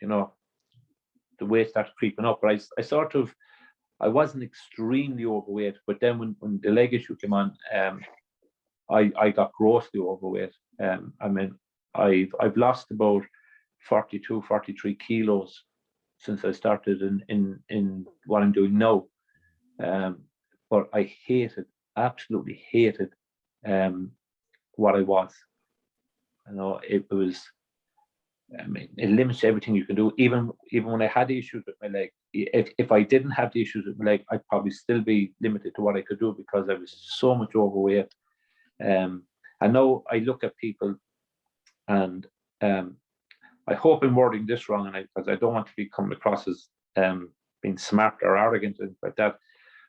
you know, the weight started creeping up. But I wasn't extremely overweight, but then when the leg issue came on, I got grossly overweight. I mean, I've lost about 42, 43 kilos since I started in what I'm doing now. But I absolutely hated what I was. You know, it was, I mean, it limits everything you can do. Even when I had issues with my leg, if I didn't have the issues with my leg, I'd probably still be limited to what I could do, because I was so much overweight. I know I look at people, and I hope I'm wording this wrong, because I don't want to be coming across as being smart or arrogant and like that.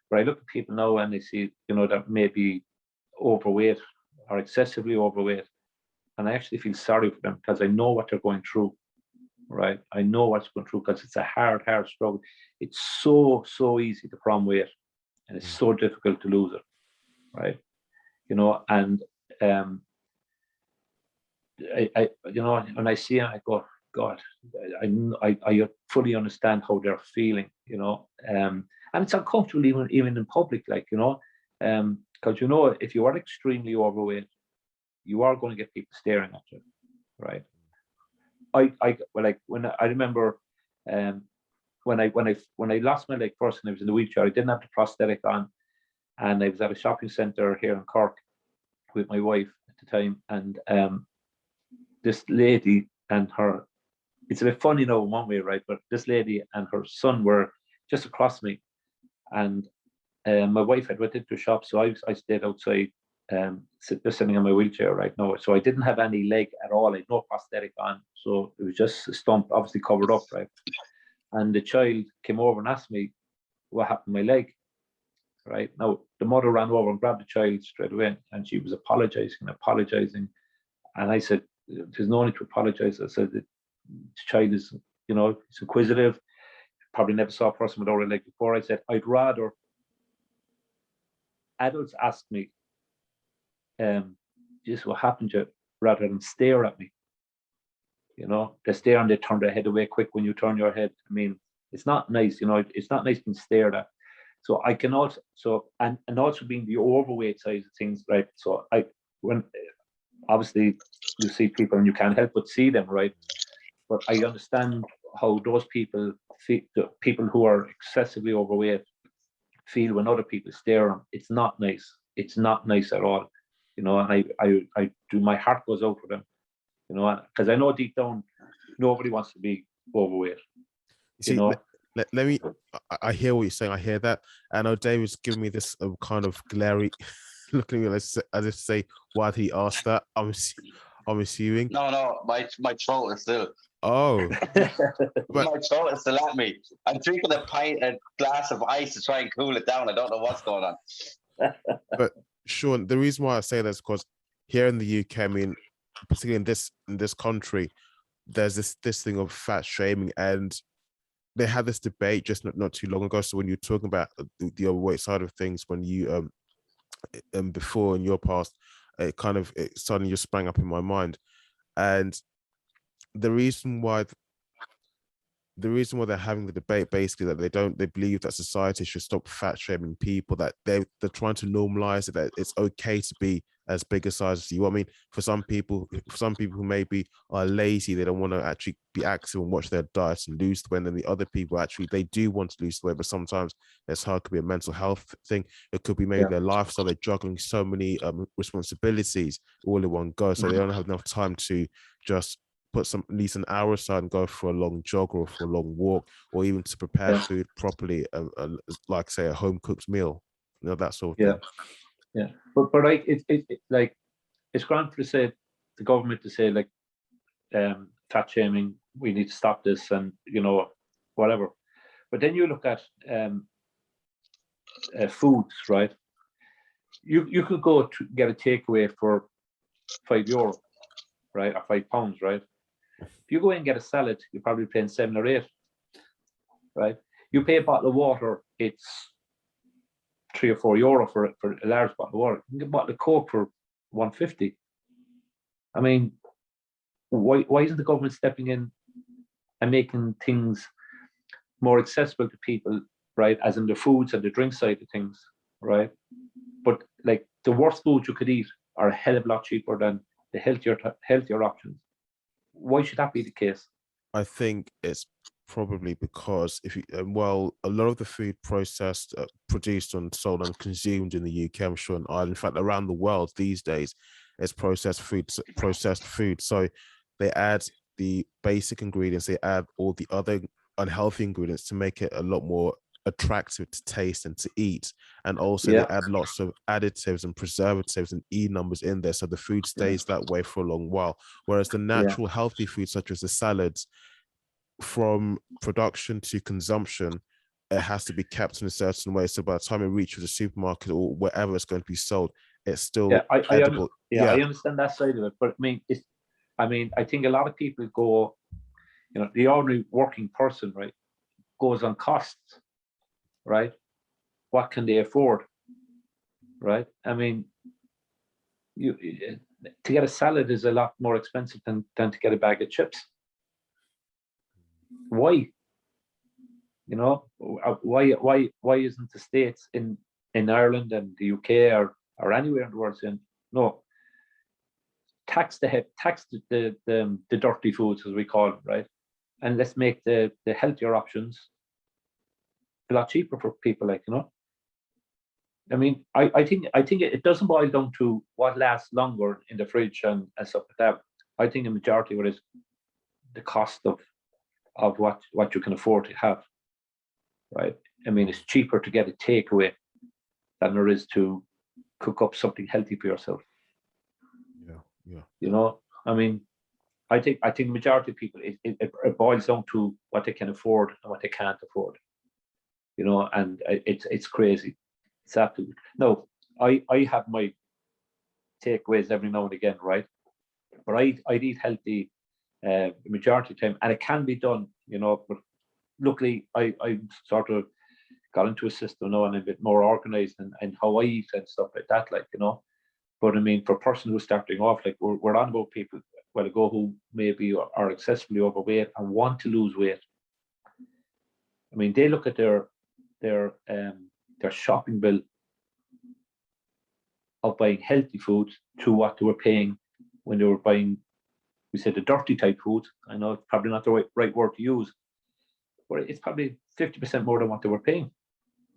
But I look at people now and they see, you know, that may be overweight or excessively overweight, and I actually feel sorry for them, because I know what they're going through, right? I know what's going through, because it's a hard struggle. It's so easy to put on weight, and it's so difficult to lose it, right? You know, and I you know, when I see it, I go, God, I fully understand how they're feeling, you know. And it's uncomfortable even in public, like, you know, because, you know, if you are extremely overweight, you are going to get people staring at you, right? I remember when I lost my leg first and I was in the wheelchair, I didn't have the prosthetic on, and I was at a shopping centre here in Cork with my wife at the time, and this lady and her, it's a bit funny, you know, in one way, right? But this lady and her son were just across me, and my wife had went into a shop, so I stayed outside, sitting in my wheelchair right now. So I didn't have any leg at all. I had no prosthetic on, so it was just a stump, obviously covered up, right? And the child came over and asked me what happened to my leg, right? Now the mother ran over and grabbed the child straight away, and she was apologizing, and I said, "There's no need to apologize." I said, "The child is, you know, he's inquisitive. Probably never saw a person without a leg before." I said, "I'd rather adults ask me, "This what happened to you," rather than stare at me. You know, they stare and they turn their head away quick when you turn your head. I mean, it's not nice. You know, it's not nice being stared at. So I can also, and also being the overweight side of things, right? So when obviously you see people and you can't help but see them, right? But I understand how those people feel, the people who are excessively overweight feel when other people stare at them. It's not nice. It's not nice at all. You know, and I do, my heart goes out for them, you know, because I know deep down, nobody wants to be overweight. See, let me, I hear what you're saying. I hear that. I know David's giving me this kind of glary looking at me as if to say, why did he ask that? I'm assuming. No, my throat is still. Oh. My throat is still at me. I'm drinking a glass of ice to try and cool it down. I don't know what's going on. But Sean, the reason why I say that is because here in the UK, I mean, particularly in this country, there's this thing of fat shaming, and they had this debate just not too long ago. So when you're talking about the overweight side of things, when you before in your past, it suddenly just sprang up in my mind. And the reason why they're having the debate, basically, that they believe that society should stop fat shaming people, that they're trying to normalize it, that it's okay to be as big a size as you. I mean, for some people who maybe are lazy, they don't want to actually be active and watch their diets and lose the weight. And then the other people, actually, they do want to lose the weight, but sometimes it's hard. It could be a mental health thing. It could be maybe their lifestyle. They're juggling so many responsibilities all in one go, so they don't have enough time to just put at least an hour aside and go for a long jog or for a long walk, or even to prepare food properly, like say a home cooked meal, you know, that sort of thing. Yeah, but like it's grand to say, the government to say, like, fat shaming, we need to stop this, and you know, whatever. But then you look at foods, right? You could go to get a takeaway for €5, right, or £5, right? If you go in and get a salad, you're probably paying 7 or 8, right? You pay a bottle of water, it's €3 or €4 for a large bottle of water. You can get a bottle of Coke for $1.50. I mean, why isn't the government stepping in and making things more accessible to people, right? As in the foods and the drink side of things, right? But like, the worst foods you could eat are a hell of a lot cheaper than the healthier options. Why should that be the case? I think it's probably because a lot of the food processed, produced and sold and consumed in the UK, I'm sure in Ireland, in fact around the world these days, is processed food. So they add the basic ingredients, they add all the other unhealthy ingredients to make it a lot more attractive to taste and to eat, and also they add lots of additives and preservatives and numbers in there, so the food stays that way for a long while. Whereas the natural healthy foods, such as the salads, from production to consumption, it has to be kept in a certain way, so by the time it reaches the supermarket or wherever it's going to be sold, it's still edible. I understand that side of it, but I mean, I think a lot of people go, you know, the ordinary working person, right, goes on costs, right? What can they afford, right? I mean, to get a salad is a lot more expensive than to get a bag of chips. Why? You know, why isn't the States in Ireland and the UK or anywhere in the world saying, no, tax the dirty foods, as we call them, right? And let's make the healthier options a lot cheaper for people, like, you know. I mean, I think it doesn't boil down to what lasts longer in the fridge and stuff like that. I think the majority of it is the cost of what you can afford to have, right? I mean, it's cheaper to get a takeaway than there is to cook up something healthy for yourself. Yeah. You know, I mean, I think the majority of people, it boils down to what they can afford and what they can't afford. You know, and it's crazy. It's absolutely. No, I have my takeaways every now and again, right? But I'd eat healthy the majority of the time, and it can be done, you know. But luckily, I'm sort of got into a system now and a bit more organized and how I eat and stuff like that, like, you know. But I mean, for a person who's starting off, like we're on about people well ago who maybe are excessively overweight and want to lose weight. I mean, they look at their shopping bill of buying healthy foods to what they were paying when they were buying, we said, the dirty type foods. I know it's probably not the right word to use, but it's probably 50% more than what they were paying.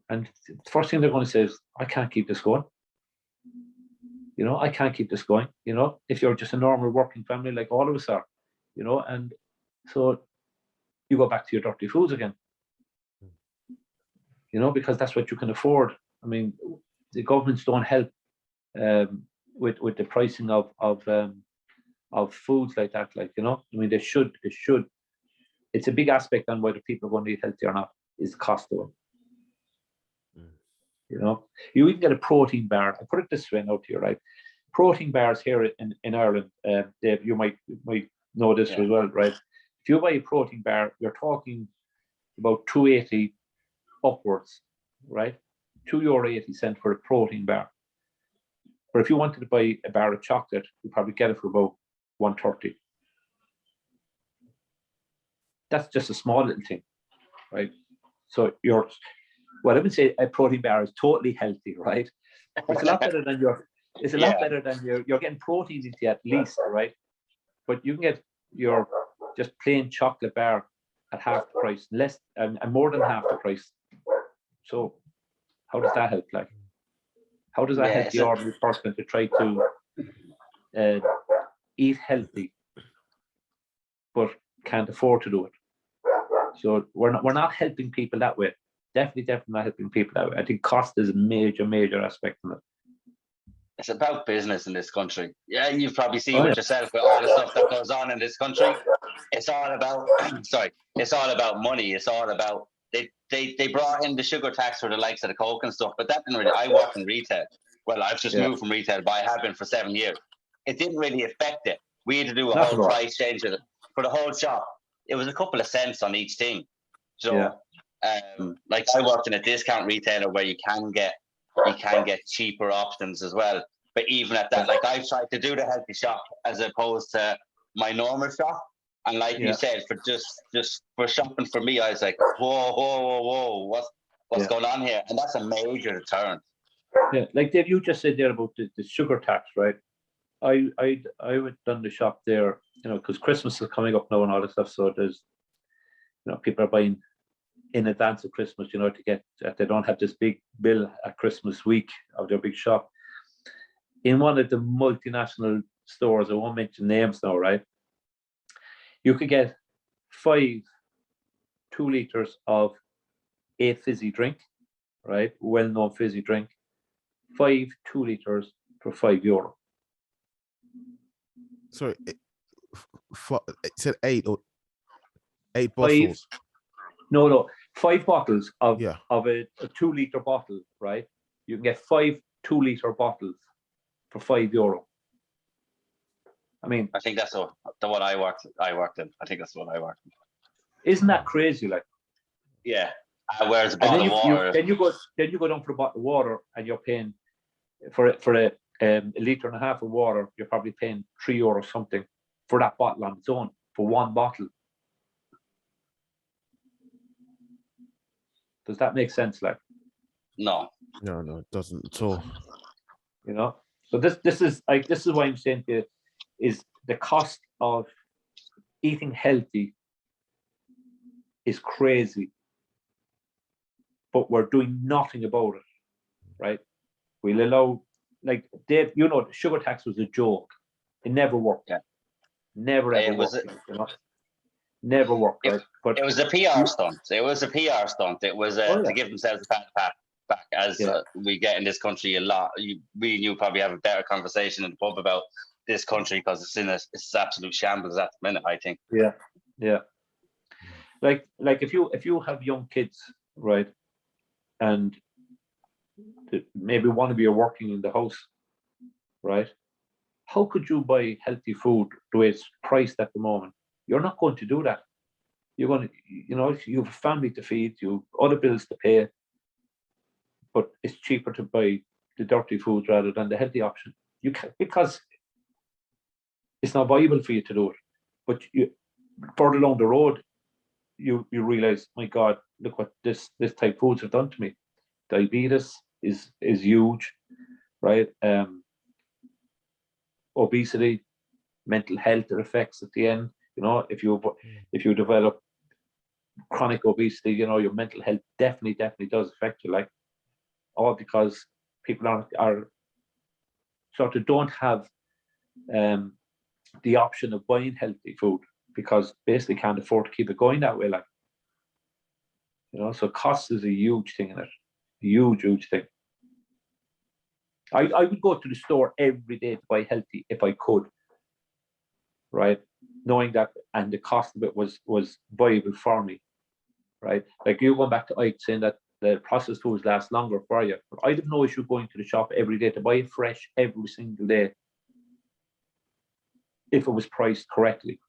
And the first thing they're going to say is, I can't keep this going. You know, I can't keep this going, you know, if you're just a normal working family like all of us are, you know, and so you go back to your dirty foods again, you know, because that's what you can afford. I mean, the governments don't help with the pricing of foods like that, like, you know. I mean, they should. It's a big aspect on whether people are going to eat healthy or not, is the cost of it. You know, you even get a protein bar. I put it this way now to you, right? Protein bars here in Ireland, Dave, you might know this as well, right? If you buy a protein bar, you're talking about €2.80 upwards, right? €2.80 for a protein bar. But if you wanted to buy a bar of chocolate, you probably get it for about $1.30. That's just a small little thing, right? So well, I would say a protein bar is totally healthy, right? It's a lot better than lot better than you're getting protein into you at least, right? But you can get your just plain chocolate bar at half the price, less and more than half the price. So how does that help? Like, how does that help the ordinary person to try to eat healthy, but can't afford to do it? So we're not helping people that way. Definitely not helping people that way. I think cost is a major aspect of it. It's about business in this country. Yeah, you've probably seen it yourself with all the stuff that goes on in this country. It's all about it's all about money. It's all about they brought in the sugar tax for the likes of the Coke and stuff, but that didn't really. I work in retail. Well, I've just moved from retail, but I have been for 7 years. It didn't really affect it. We had to do a whole price change for the whole shop. It was a couple of cents on each thing. So like I worked in a discount retailer where you can get cheaper options as well. But even at that, like I've tried to do the healthy shop as opposed to my normal shop. And like you said, for just for shopping for me, I was like, whoa, what's going on here? And that's a major deterrent. Yeah, like Dave, you just said there about the sugar tax, right? I went down the shop there, you know, because Christmas is coming up now and all this stuff. So there's, you know, people are buying in advance of Christmas, you know, to get they don't have this big bill at Christmas week of their big shop. In one of the multinational stores, I won't mention names now, right? You could get 5 2 liters of a fizzy drink, right? Well-known fizzy drink. 5 2 liters for €5. Sorry, it said 8 bottles. No, 5 bottles of a 2 liter bottle, right? You can get 5 2 liter bottles for €5. I mean, I think that's the one I worked in. I think that's what I worked in. Isn't that crazy? Like, yeah. Where's a bottle of water? Then you go down for a bottle of water, and you're paying for a litre and a half of water. You're probably paying €3 something for that bottle on its own for one bottle. Does that make sense? Like, no, it doesn't at all. You know, so this is why I'm saying to you, is the cost of eating healthy is crazy, but we're doing nothing about it, right? We'll allow, like Dave, you know, the sugar tax was a joke. It never worked. Yeah. Never ever worked. You know? Never worked. Right? But it was a PR stunt. It was a PR stunt. It was to give themselves a pat back, as we get in this country a lot. We and you probably have a better conversation in the pub about this country because it's absolute shambles at the minute, I think. Yeah. Like if you have young kids, right, and maybe one of you are working in the house, right? How could you buy healthy food the way it's priced at the moment? You're not going to do that. You're going to, you know, you have a family to feed, you have other bills to pay. but it's cheaper to buy the dirty foods rather than the healthy option. You can, because it's not viable for you to do it. But you, further along the road, you realize, my God, look what this type of foods have done to me. Diabetes is huge, right? Obesity, mental health effects at the end. You know, if you develop chronic obesity, you know, your mental health definitely does affect you. Like, all because people are sort of don't have the option of buying healthy food because basically can't afford to keep it going that way. Like, you know, so cost is a huge thing in it, huge thing. I would go to the store every day to buy healthy if I could, right? Knowing that, and the cost of it was viable for me, right? Like you going back to Ike saying that the processed foods last longer for you. But I'd have no issue going to the shop every day to buy it fresh every single day if it was priced correctly,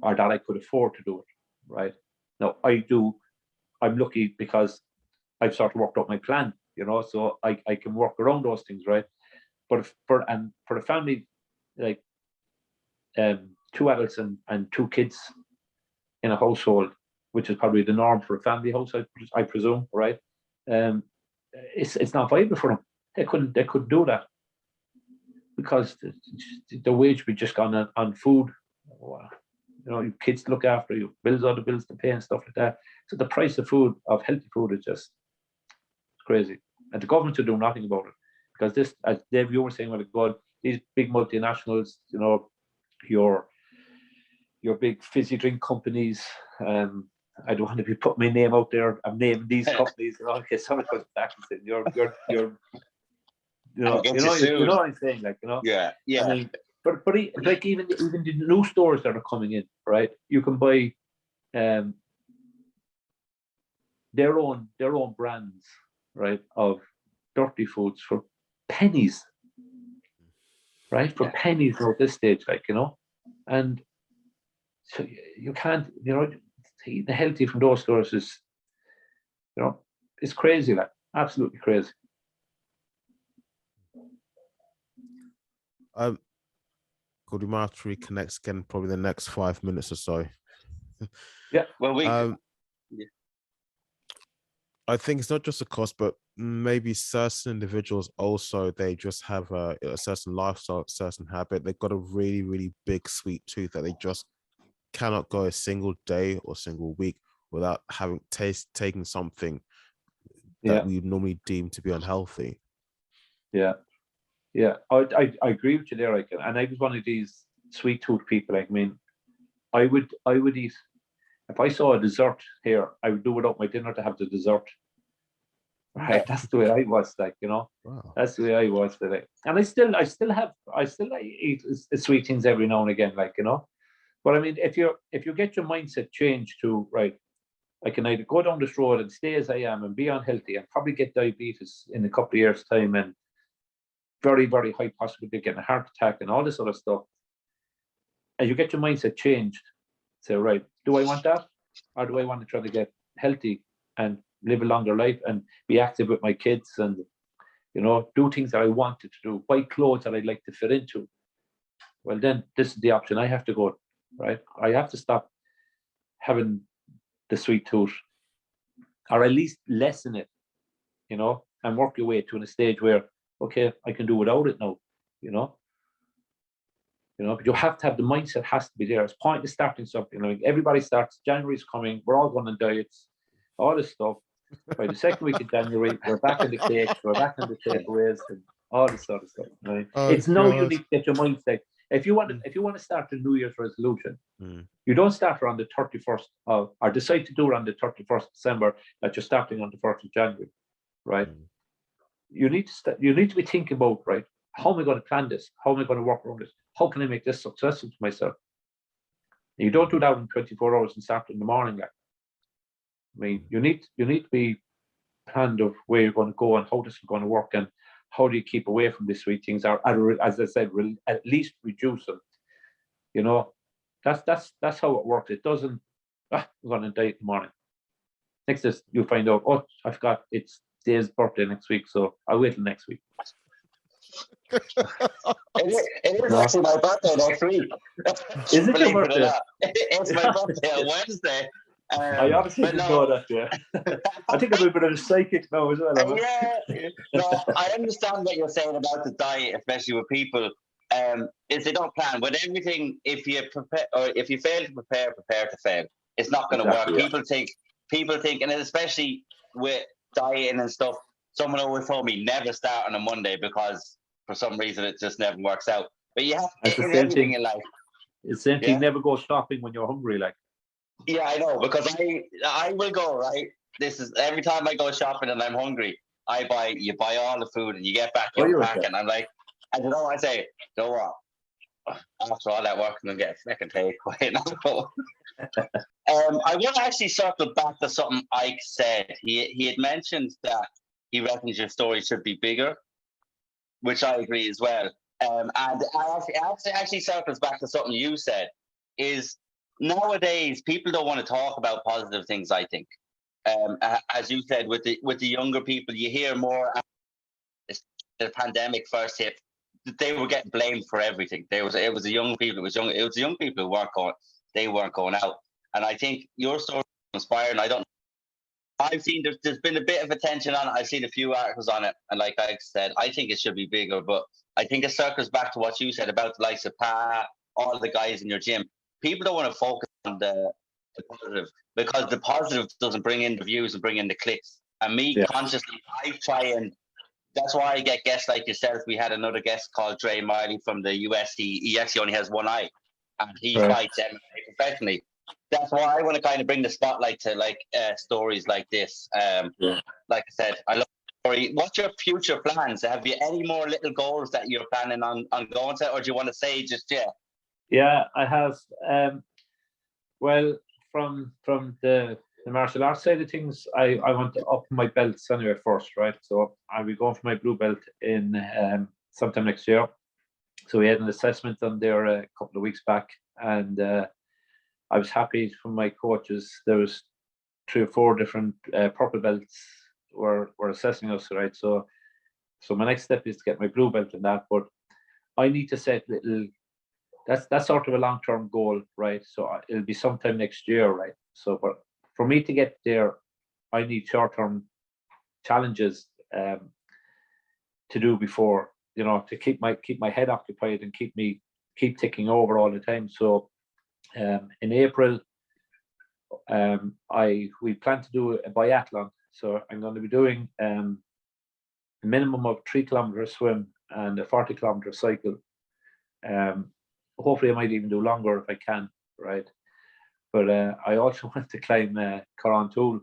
or that I could afford to do it, right? Now I'm lucky because I've sort of worked out my plan, you know, so I can work around those things, right? But for the family, like 2 adults and 2 kids in a household, which is probably the norm for a family house, I presume, right? It's not viable for them. They couldn't do that because the wage we just gone on food. You know, your kids to look after, you bills, other bills to pay and stuff like that. So the price of food, of healthy food, is just crazy, and the government are doing nothing about it because this, as Dave, you were saying, well, God, these big multinationals, you know, your big fizzy drink companies. I don't want to be putting my name out there. I'm naming these companies, you know, in case someone comes back and says you're you know what I'm saying, like, you know. Yeah. I mean, but like even the new stores that are coming in, right? You can buy their own brands, right, of dirty foods for pennies, right? For pennies at this stage, like, you know, and so you can't, you know, eating healthy from those stores is, you know, it's crazy, like absolutely crazy. Could we might have to reconnect again probably the next 5 minutes or so? Yeah. Well, I think it's not just a cost, but maybe certain individuals also, they just have a certain lifestyle, certain habit. They've got a really big sweet tooth that they just cannot go a single day or single week without having taking something that we normally deem to be unhealthy. I agree with you there, Ike. And I was one of these sweet tooth people. Like, I mean, I would eat, if I saw a dessert here, I would do without my dinner to have the dessert. Right, that's the way I was, like, you know. Wow. That's the way I was today. And I still eat sweet things every now and again, like, you know. But I mean, if you get your mindset changed to, right, I can either go down this road and stay as I am and be unhealthy and probably get diabetes in a couple of years' time and very high possibility of getting a heart attack and all this other stuff. And you get your mindset changed. Say, right, do I want that? Or do I want to try to get healthy and live a longer life and be active with my kids and, you know, do things that I wanted to do, buy clothes that I'd like to fit into? Well, then this is the option I have to go, right? I have to stop having the sweet tooth, or at least lessen it, you know, and work your way to a stage where, okay, I can do without it now, you know. But you have to have the mindset, has to be there. It's pointless starting something. Like, everybody starts, January's coming, we're all going on diets, all this stuff. By the second week of January, we're back in the cakes, we're back in the takeaways, and all this sort of stuff. Right? It's no, you need to get your mindset. If you want to start a New Year's resolution, you don't start on the 31st of, or decide to do it on the 31st of December, that you're starting on the 1st of January, right? You need to be thinking about, right, how am I going to plan this? How am I going to work around this? How can I make this successful for myself? And you don't do that in 24 hours and start in the morning. Like, I mean, you need to be planned of where you're going to go and how this is going to work and how do you keep away from these sweet things, or as I said, at least reduce them. You know, that's how it works. It doesn't. I'm going to die in the morning. Next is you find out, oh, I forgot it's Dave's birthday next week, so I'll wait till next week. It is actually my birthday next week. Is it your Believe it or birthday? not. It's my birthday on Wednesday. I honestly didn't know that. Yeah, I think I'm a bit of a psychic now as well. Yeah, no, I understand what you're saying about the diet, especially with people. If they don't plan with everything, if you prepare or if you fail to prepare to fail. It's not going to work. Yeah. People think, and especially with dieting and stuff. Someone always told me never start on a Monday because for some reason it just never works out. But you have to in everything in life. It's the same thing. Never go shopping when you're hungry, like. Yeah, I know, because I will go, right? This is every time I go shopping and I'm hungry, you buy all the food and you get back your pack and I'm like, and you know what I say? You know what? After all that work, I'm gonna get a second takeaway. I want to actually circle back to something Ike said. He had mentioned that he reckons your story should be bigger, which I agree as well. And I actually circles back to something you said, is nowadays people don't want to talk about positive things, I think. As you said, with the younger people, you hear more. The pandemic first hit, they were getting blamed for everything. It was the young people. It was the young people who weren't going out. And I think your story is inspiring. I've seen there's been a bit of attention on it. I've seen a few articles on it, and like I said, I think it should be bigger. But I think it circles back to what you said about the likes of Pat, all the guys in your gym. People don't want to focus on the positive, because the positive doesn't bring in the views and bring in the clicks. And me, consciously, I try, and that's why I get guests like yourself. We had another guest called Dre Miley from the US. He actually only has one eye, and he fights MMA professionally. That's why I want to kind of bring the spotlight to stories like this. Like I said, I love the story. What's your future plans? Have you any more little goals that you're planning on going to, or do you want to say just yet? Yeah, I have. Well, from the martial arts side of things, I want to up my belts anyway first, right? So I'll be going for my blue belt in sometime next year. So we had an assessment done there a couple of weeks back, and I was happy from my coaches. There was 3 or 4 different purple belts were assessing us, right? So my next step is to get my blue belt in that, but I need to set little. That's sort of a long-term goal, right? So it'll be sometime next year, right? So, but for me to get there, I need short-term challenges to do before, to keep my head occupied and keep ticking over all the time. So, in April, we plan to do a biathlon. So I'm going to be doing a minimum of 3 kilometer swim and a 40 kilometer cycle. Hopefully I might even do longer if I can, right? But I also want to climb CONORMCGREGOR.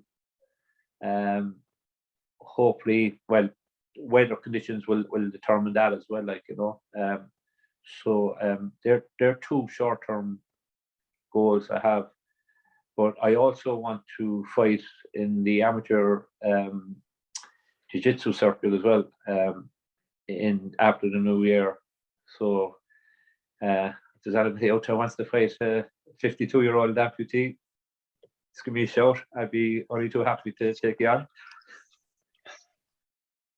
Hopefully, well, weather conditions will determine that as well, so they're 2 short-term goals I have. But I also want to fight in the amateur jiu-jitsu circuit as well after the new year. So if there's anybody out there wants to fight a 52-year-old amputee, just give me a shout. I'd be only too happy to take you on.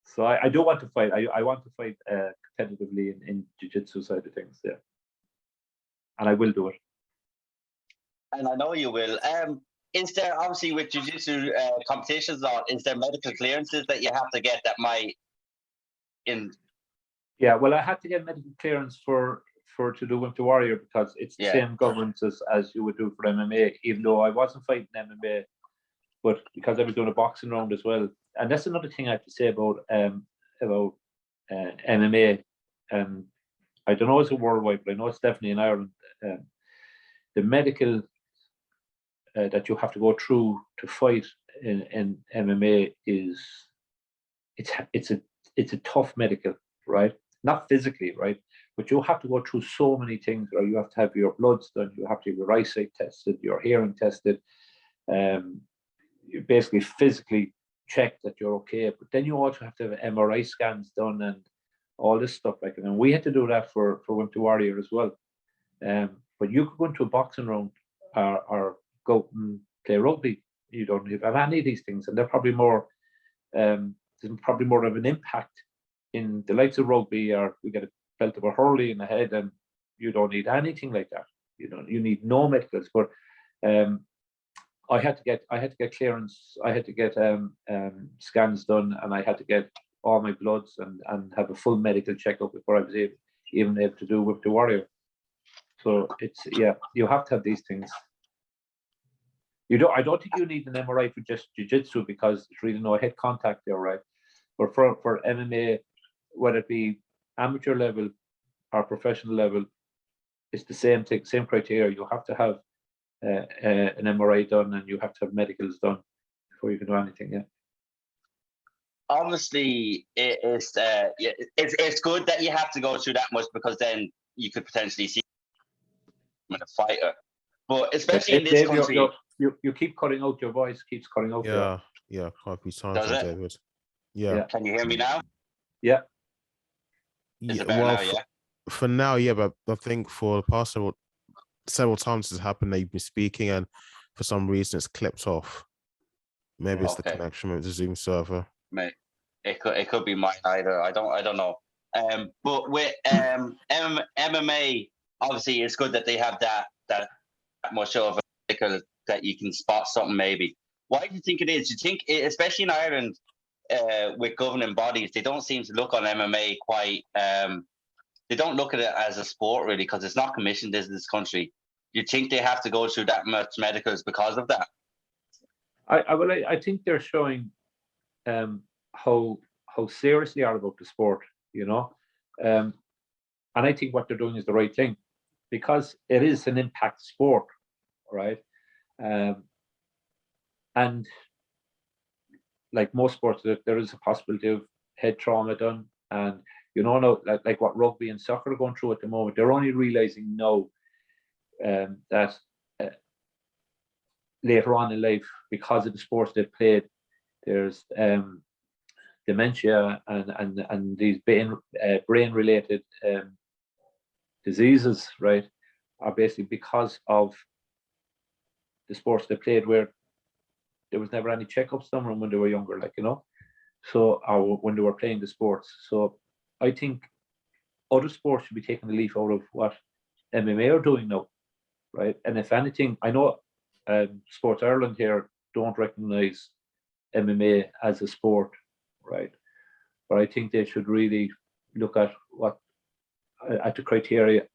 So I do want to fight. I want to fight competitively in jiu-jitsu side of things, yeah. And I will do it. And I know you will. Is there, obviously with jiu-jitsu competitions on, is there medical clearances that you have to get that might Yeah, well, I had to get medical clearance to do Wimp the Warrior, because it's the same governance as you would do for MMA, even though I wasn't fighting MMA, but because I was doing a boxing round as well. And that's another thing I have to say about MMA. I don't know it's a worldwide, but I know it's definitely in Ireland. The medical that you have to go through to fight in MMA it's a tough medical, right? Not physically, right? But you have to go through so many things, or you have to have your bloods done, you have to have your eyesight tested, your hearing tested, you basically physically check that you're okay. But then you also have to have MRI scans done and all this stuff like that. And we had to do that for Wimp the Warrior as well. But you could go into a boxing round or go and play rugby. You don't have any of these things, and they're probably more the there's probably more of an impact in the likes of rugby, or we get a belt of a hurley in the head, and you don't need anything like that. You need no medicals. But I had to get clearance. I had to get scans done, and I had to get all my bloods and have a full medical checkup before I was even able to do Whip the Warrior. So it's, yeah, you have to have these things. I don't think you need an MRI for just jiu-jitsu, because there's really no head contact there, right? But for MMA, whether it be amateur level or professional level, it's the same thing, same criteria. You have to have an MRI done, and you have to have medicals done before you can do anything. Yeah. Obviously, it's good that you have to go through that much, because then you could potentially see a fighter. But especially in this Dave, country, you keep cutting out. Your voice keeps cutting out. Yeah, quite a few times. Does it? David. Yeah. Can you hear me now? Yeah. Is it better now? Yeah. For now, yeah, but I think for the past several times it's happened that you've been speaking, and for some reason it's clipped off. Maybe it's the connection with the Zoom server. It could be mine either. I don't know. But with MMA, obviously it's good that they have that much of a medical that you can spot something maybe. Why do you think it is? Do you think, especially in Ireland, with governing bodies, they don't seem to look on MMA quite. They don't look at it as a sport really, because it's not commissioned in this country. Do you think they have to go through that much medicals because of that? I think they're showing how serious they are about the sport, and I think what they're doing is the right thing, because it is an impact sport, right? And like most sports, there is a possibility of head trauma done, and like what rugby and soccer are going through at the moment. They're only realizing now that later on in life, because of the sports they've played, there's dementia and these brain-related diseases, right, are basically because of the sports they played, where there was never any checkups done when they were younger, so, or when they were playing the sports. So I think other sports should be taking the leaf out of what MMA are doing now, right? And if anything, I know Sports Ireland here don't recognise MMA as a sport, right? But I think they should really look at the criteria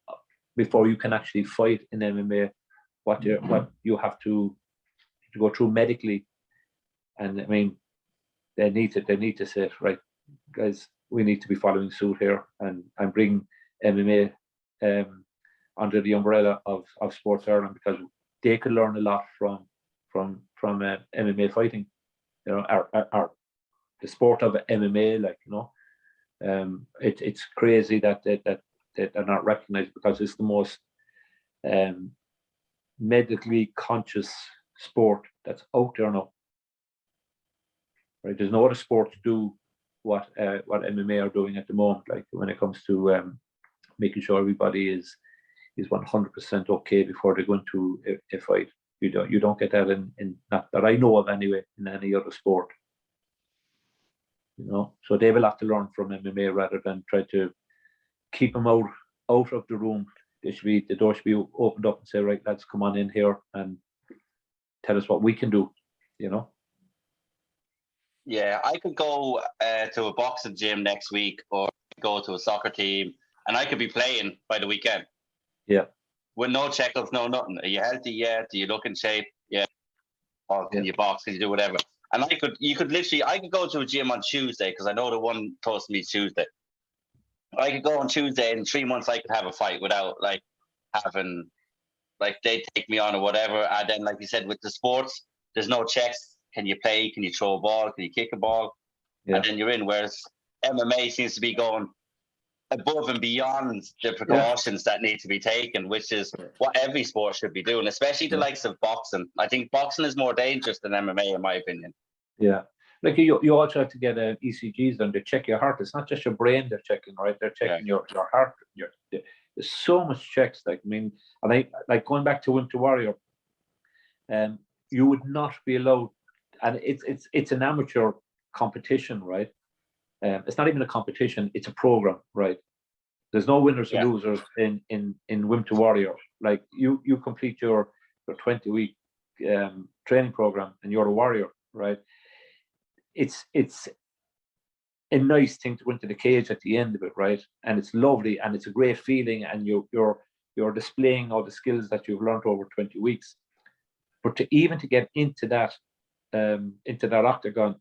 before you can actually fight in MMA, what you have to go through medically. And I mean, they need to say, right, guys, we need to be following suit here and bring MMA under the umbrella of Sports Ireland, because they could learn a lot from MMA fighting, or the sport of MMA, it's crazy that they're not recognized, because it's the most medically conscious sport that's out there now. Right? There's no other sport to do what MMA are doing at the moment, like when it comes to making sure everybody is 100% okay before they go into a fight. You don't get that in not that I know of anyway, in any other sport. So they will have to learn from MMA rather than try to keep them out of the room. The door should be opened up and say, right, lads, come on in here and tell us what we can do. Yeah, I could go to a boxing gym next week, or go to a soccer team, and I could be playing by the weekend. Yeah. With no checkups, no nothing. Are you healthy? Yeah. Do you look in shape? Yeah. Or can you box? Can you do whatever? And I could go to a gym on Tuesday, because I know the one close to me Tuesday. I could go on Tuesday, and in 3 months I could have a fight without having they take me on or whatever. And then, like you said, with the sports, there's no checks. Can you play? Can you throw a ball? Can you kick a ball? Yeah. And then you're in. Whereas MMA seems to be going above and beyond the precautions that need to be taken, which is what every sport should be doing, especially the likes of boxing. I think boxing is more dangerous than MMA, in my opinion. Yeah. Like you also have to get ECGs done to check your heart. It's not just your brain they're checking, right? They're checking your heart. There's so much checks. And I going back to Wimp the Warrior, you would not be allowed, and it's an amateur competition, right? It's not even a competition; it's a program, right? There's no winners or losers in Wimp to Warrior. Like you complete your 20-week training program, and you're a warrior, right? It's a nice thing to go into the cage at the end of it, right? And it's lovely, and it's a great feeling, and you're displaying all the skills that you've learned over 20 weeks. But to get into that octagon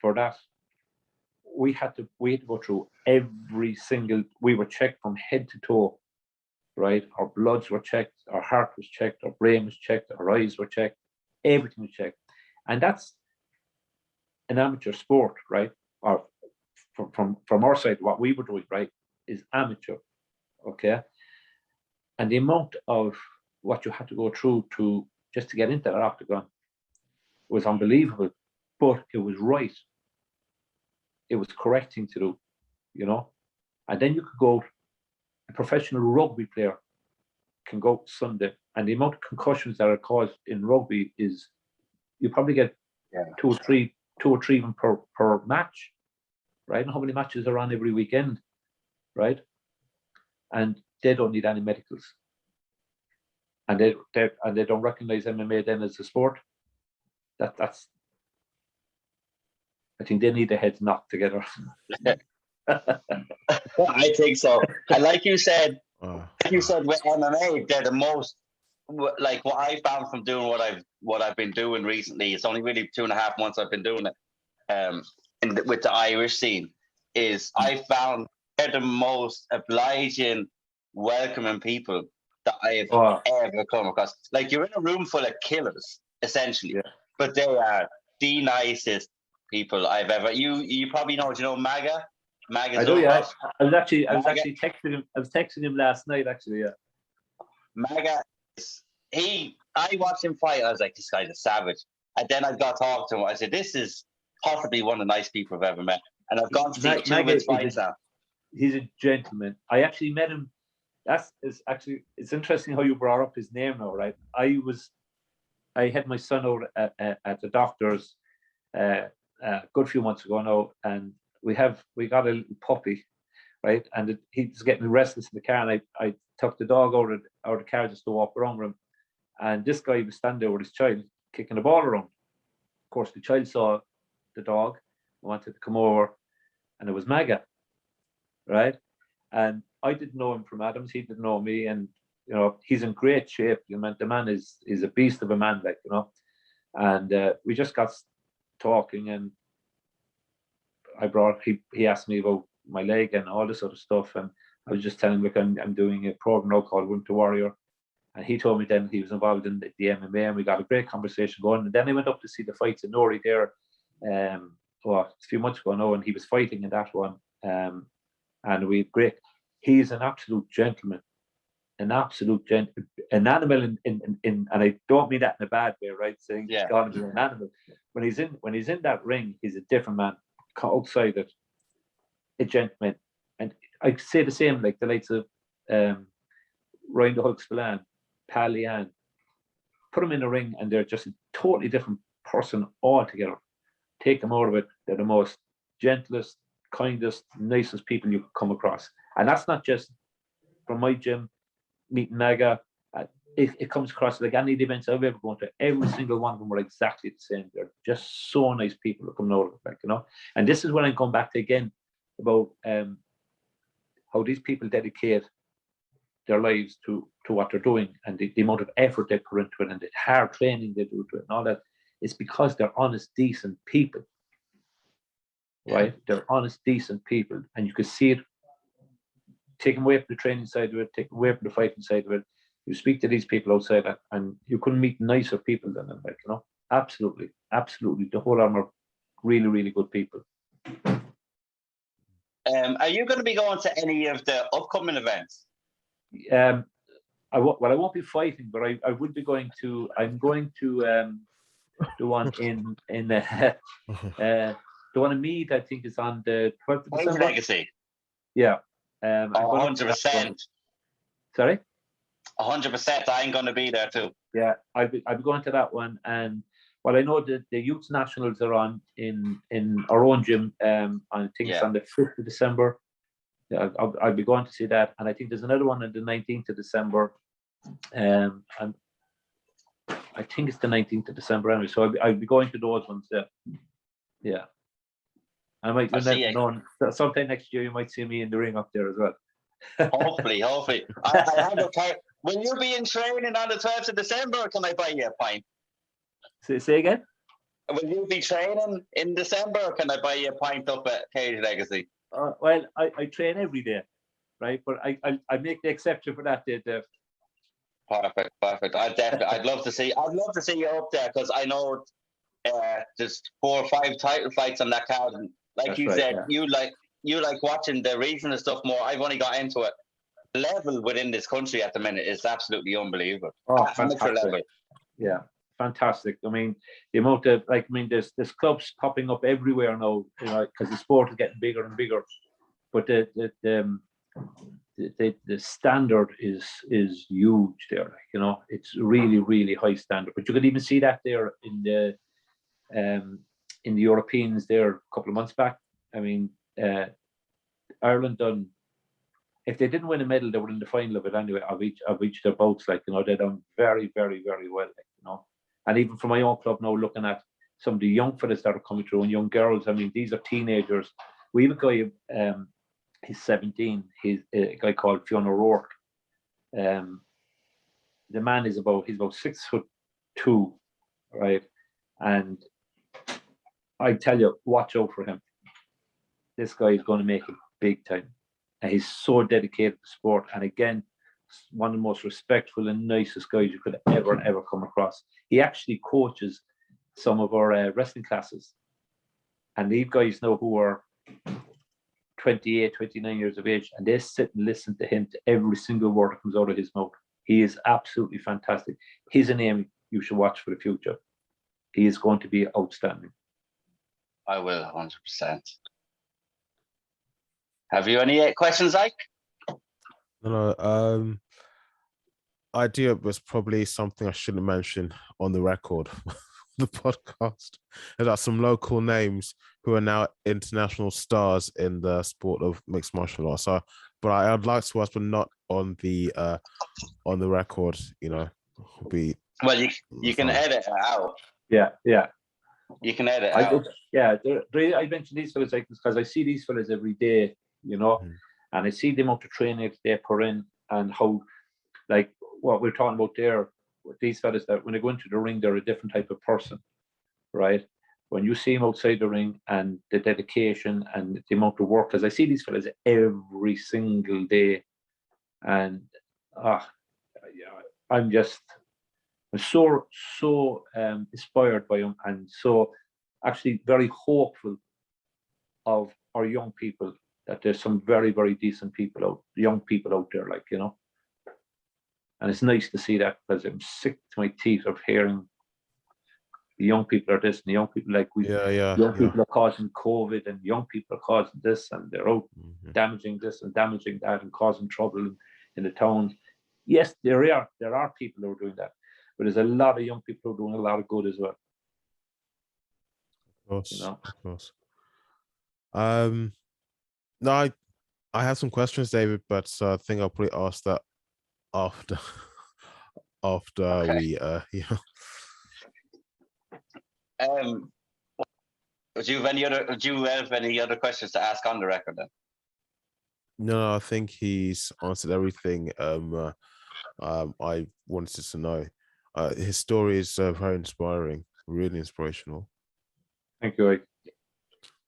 for that, we had to go through every single. We were checked from head to toe, right? Our bloods were checked, our heart was checked, our brain was checked, our eyes were checked, everything was checked, and that's an amateur sport, right? Or from our side, what we were doing, right, is amateur, okay? And the amount of what you had to go through just to get into that octagon was unbelievable, but it was right. It was correct thing to do, you know? And then you could go, a professional rugby player can go Sunday, and the amount of concussions that are caused in rugby is, you probably get two or three even per match, right? And how many matches are on every weekend, right? And they don't need any medicals, and they don't recognize MMA then as a sport. That's I think they need their heads knocked together. I think so. And like you said with MMA, they're the most, like what I found from doing what I've been doing recently. It's only really 2.5 months I've been doing it. With the Irish scene, is I found they're the most obliging, welcoming people that I've ever come across. Like, you're in a room full of killers, essentially, but they are the nicest people I've ever. You probably know. Do you know Maga? I do, yeah. I was actually texting him. I was texting him last night, actually. Yeah. Maga, I watched him fight. I was like, this guy's a savage. And then I got to talk to him. I said, this is possibly one of the nice people I've ever met. And I've gone to see two of his fights now. He's a gentleman. I actually met him. It's interesting how you brought up his name now, right? I had my son out at the doctor's a good few months ago now, and we got a little puppy, right? And he was getting restless in the car, and I took the dog out of the car just to walk around with him. And this guy was standing there with his child kicking the ball around. Of course, the child saw the dog, wanted to come over, and it was Maga, right? And I didn't know him from Adams. He didn't know me, and you know, he's in great shape. You know, the man is a beast of a man, like, you know. And we just got talking, and he asked me about my leg and all this sort of stuff, and I was just telling him, look, I'm doing a program now called Wimp to Warrior, and he told me then he was involved in the MMA, and we got a great conversation going. And then I went up to see the fights in Nori there a few months ago now, and he was fighting in that one, and we had great. He's an absolute gentleman, an animal in and I don't mean that in a bad way, right? Saying he's got to be an animal. When he's in that ring, he's a different man. Outside it, a gentleman. And I say the same, like the likes of Ryan the Hulk Spillane, Palian. Put them in a ring and they're just a totally different person altogether. Take them out of it, they're the most gentlest, kindest, nicest people you come across. And that's not just from my gym, meeting Maga. It comes across like any of the events I've ever gone to. Every single one of them were exactly the same. They're just so nice people that come out of it, like, you know. And this is when I come back to again about how these people dedicate their lives to what they're doing, and the amount of effort they put into it, and the hard training they do to it, and all that. It's because they're honest, decent people, right? They're honest, decent people, and you can see it. Take them away from the training side of it, take them away from the fighting side of it. You speak to these people outside, and you couldn't meet nicer people than them, like, you know. Absolutely, absolutely. The whole of them are really, really good people. Are you going to be going to any of the upcoming events? I won't be fighting, but I would be going to. I'm going to the one in the one in Meath. I think is on the 12th of December. Legacy. Yeah. 100%. Sorry. 100%. I'm going to be there too. Yeah, I'll be going to that one, and Well, I know that the youth nationals are on in our own gym. I think it's on the 5th of December. Yeah, I'll be going to see that, and I think there's another one on the 19th of December. And I think it's the 19th of December anyway. So I'll be going to those ones there. Yeah. I might sometime next year you might see me in the ring up there as well. Hopefully. I have a part. Will you be in training on the 12th of December, or can I buy you a pint? Say again? Will you be training in December, or can I buy you a pint up at Cage Legacy? Well, I train every day, right? But I make the exception for that day, Dave. Perfect. I'd love to see you up there, because I know there's 4 or 5 title fights on that card, and like That's you right, said, yeah. you like watching the regional stuff more. I've only got into it. The level within this country at the minute is absolutely unbelievable. Amateur level. Yeah, fantastic. I mean, the amount of there's clubs popping up everywhere now, because the sport is getting bigger and bigger. But the standard is huge there. It's really, really high standard. But you could even see that there in the Europeans there a couple of months back. I mean, Ireland done. If they didn't win a medal, they were in the final of it anyway. Of each their bouts, they're done very, very, very well. And even for my own club now, looking at some of the young fellas that are coming through and young girls. I mean, these are teenagers. We have a guy. He's 17. He's a guy called Fiona O'Rourke. The man is he's about 6'2", right? And I tell you, watch out for him. This guy is going to make it big time. And he's so dedicated to sport. And again, one of the most respectful and nicest guys you could ever come across. He actually coaches some of our wrestling classes. And these guys know who are 28, 29 years of age, and they sit and listen to him, to every single word that comes out of his mouth. He is absolutely fantastic. He's a name you should watch for the future. He is going to be outstanding. I will, 100%. Have you any questions, Ike? No. Idea was probably something I shouldn't mention on the record. The podcast. There are some local names who are now international stars in the sport of mixed martial arts. But I'd like to ask, but not on the record. Well, you can edit it out. Yeah. You can edit it out. I mentioned these fellas because I see these fellas every day, and I see the amount of training they put in, and how, what we're talking about there. With these fellas, that when they go into the ring, they're a different type of person, right? When you see them outside the ring, and the dedication and the amount of work, because I see these fellas every single day, and I'm so inspired by them, and so actually very hopeful of our young people, that there's some very, very decent young people out there, And it's nice to see that, because I'm sick to my teeth of hearing the young people are this, and the young people people are causing COVID, and young people are causing this, and they're out damaging this and damaging that and causing trouble in the towns. Yes, there are people who are doing that, but there's a lot of young people who are doing a lot of good as well. Of course. No, I have some questions, David, but I think I'll probably ask that after we Do you have any other questions to ask on the record then? No, I think he's answered everything I wanted to know. His story is very inspiring, really inspirational. Thank you, Ike.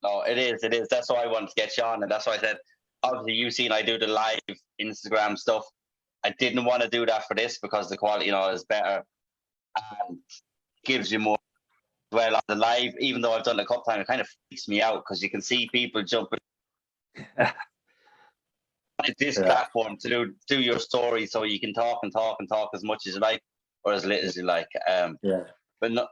No, it is. That's why I wanted to get you on, and that's why I said, obviously you've seen I do the live Instagram stuff. I didn't want to do that for this, because the quality, is better and gives you more. Well, on the live, even though I've done it a couple times, it kind of freaks me out, because you can see people jumping this platform to do your story, so you can talk and talk and talk as much as you like, or as little as you like. But no,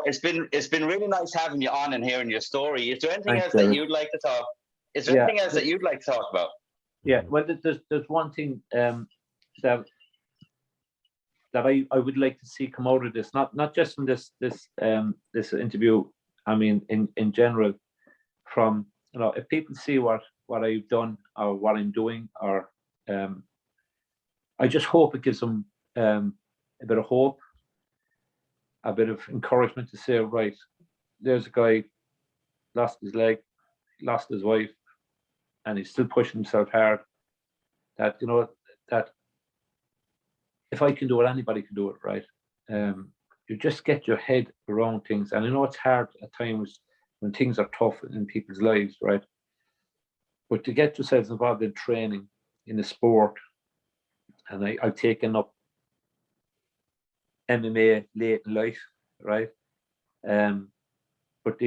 it's been really nice having you on and hearing your story. Is there anything else that you'd like to talk? Is there anything else that you'd like to talk about? Yeah, well, there's one thing that that I would like to see come out of this, not just from this interview. I mean, in general, from, you know, if people see what I've done or what I'm doing, or I just hope it gives them a bit of hope, a bit of encouragement to say, right, there's a guy lost his leg, lost his wife, and he's still pushing himself hard. That, you know, that if I can do it, anybody can do it, right? You just get your head around things. And I know it's hard at times when things are tough in people's lives, right? But to get yourselves involved in training, in the sport, and I've taken up MMA late in life, right? But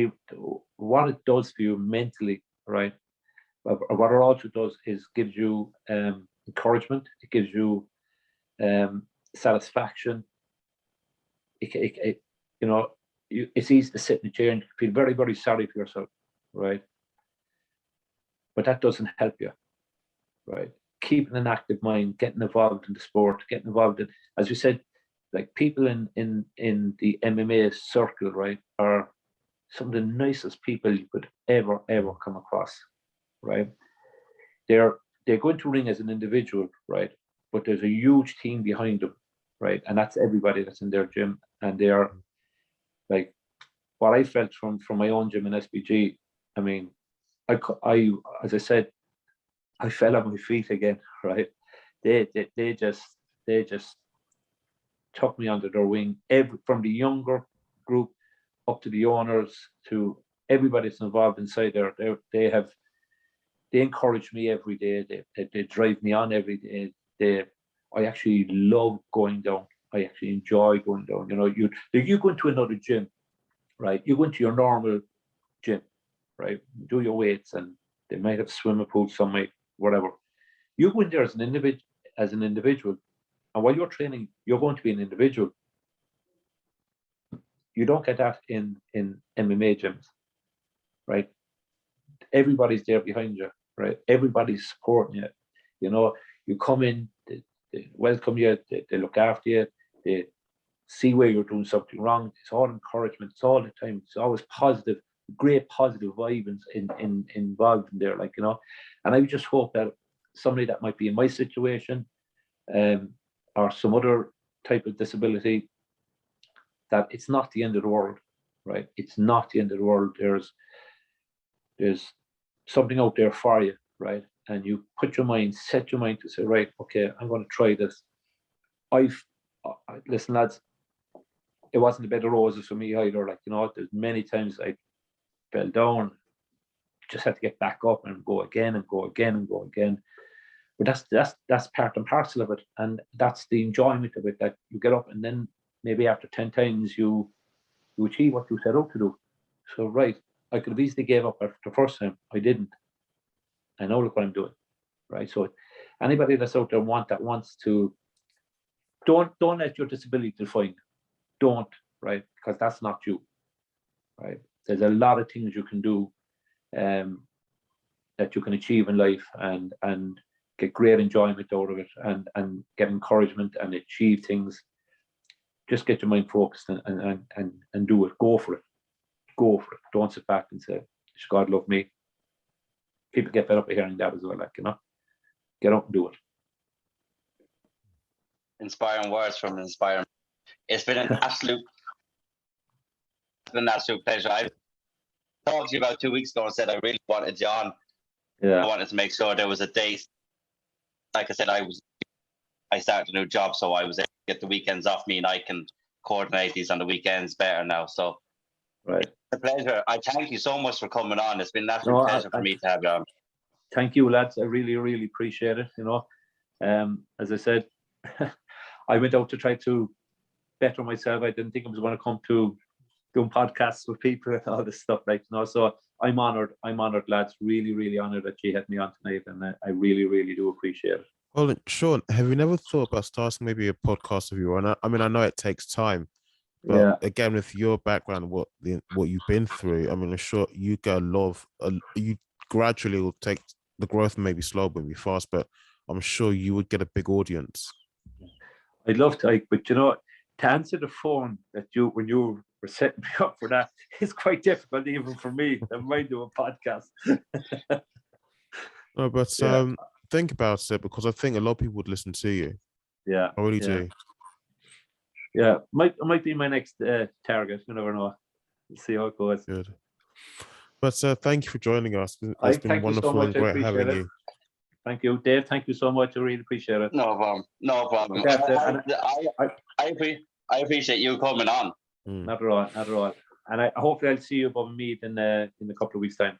what it does for you mentally, right? What it also does is gives you encouragement. It gives you satisfaction. You know, it's easy to sit in a chair and feel very, very sorry for yourself, right? But that doesn't help you, right? Keeping an active mind, getting involved in the sport, getting involved in, as we said, like people in the MMA circle, right, are some of the nicest people you could ever come across, right? They're going to ring as an individual, right? But there's a huge team behind them, right? And that's everybody that's in their gym. And they are, like, what I felt from my own gym in SBG. I mean, I as I said, I fell on my feet again, right? They just took me under their wing. From the younger group up to the owners, to everybody that's involved inside there, they encourage me every day. They drive me on every day. I actually love going down. I actually enjoy going down. You know, you go into another gym, right? You go into your normal gym, right? Do your weights, and they might have a swimming pool, some might, whatever. You go in there as an individual, and while you're training, you're going to be an individual. You don't get that in MMA gyms, right? Everybody's there behind you, right? Everybody's supporting you. You know, you come in, they welcome you, they look after you, they see where you're doing something wrong. It's all encouragement. It's all the time. It's always positive, great positive vibes involved in there, like, you know. And I just hope that somebody that might be in my situation, or some other type of disability, that it's not the end of the world, right? It's not the end of the world. There's something out there for you, right? And you set your mind to say, right, okay, I'm going to try this. Listen, lads, it wasn't a bed of roses for me either. Like, you know, there's many times I fell down, just had to get back up and go again and go again and go again. But that's part and parcel of it, and that's the enjoyment of it, that you get up and then maybe after 10 times you achieve what you set out to do. So, right, I could have easily gave up after the first time. I didn't. I know, look what I'm doing, right? So anybody that's out there wants to, don't let your disability define you. Don't, right? Because that's not you, right? There's a lot of things you can do that you can achieve in life, and get great enjoyment out of it, and get encouragement and achieve things. Just get your mind focused and do it. Go for it. Go for it. Don't sit back and say, God love me. People get fed up of hearing that as well, like, you know. Get up and do it. Inspiring words from inspiring. It's been an absolute pleasure. I talked to you about 2 weeks ago and said I really wanted you on. Yeah. I wanted to make sure there was a date. Like I said, I started a new job, so I was able to get the weekends off. Me and I can coordinate these on the weekends better now. So, right, it's a pleasure. I thank you so much for coming on. It's been an absolute pleasure for me to have you on. Thank you, lads. I really, really appreciate it. You know, as I said, I went out to try to better myself. I didn't think I was going to come to doing podcasts with people and all this stuff, like, you know. So I'm honored, lads. Really, really honored that you had me on tonight, and I really, really do appreciate it. Well, Sean, have you never thought about starting maybe a podcast of your own? I mean, I know it takes time, but Yeah. again, with your background, what you've been through, I mean, I'm sure you get a lot of, you gradually will take, the growth may be slow, but be fast, but I'm sure you would get a big audience. I'd love to, Ike, but to answer the phone when you were setting me up for that, it's quite difficult even for me. I might do a podcast. No, but think about it, because I think a lot of people would listen to you. Yeah, I really do. Yeah, might be my next target. You never know. We'll see how it goes. Good. But thank you for joining us. It's been wonderful and great having you. Thank you, Dave. Thank you so much. I really appreciate it. No problem. No problem. I appreciate you coming on. Not at all. Not at all. And hopefully I'll see you above meet in a couple of weeks' time.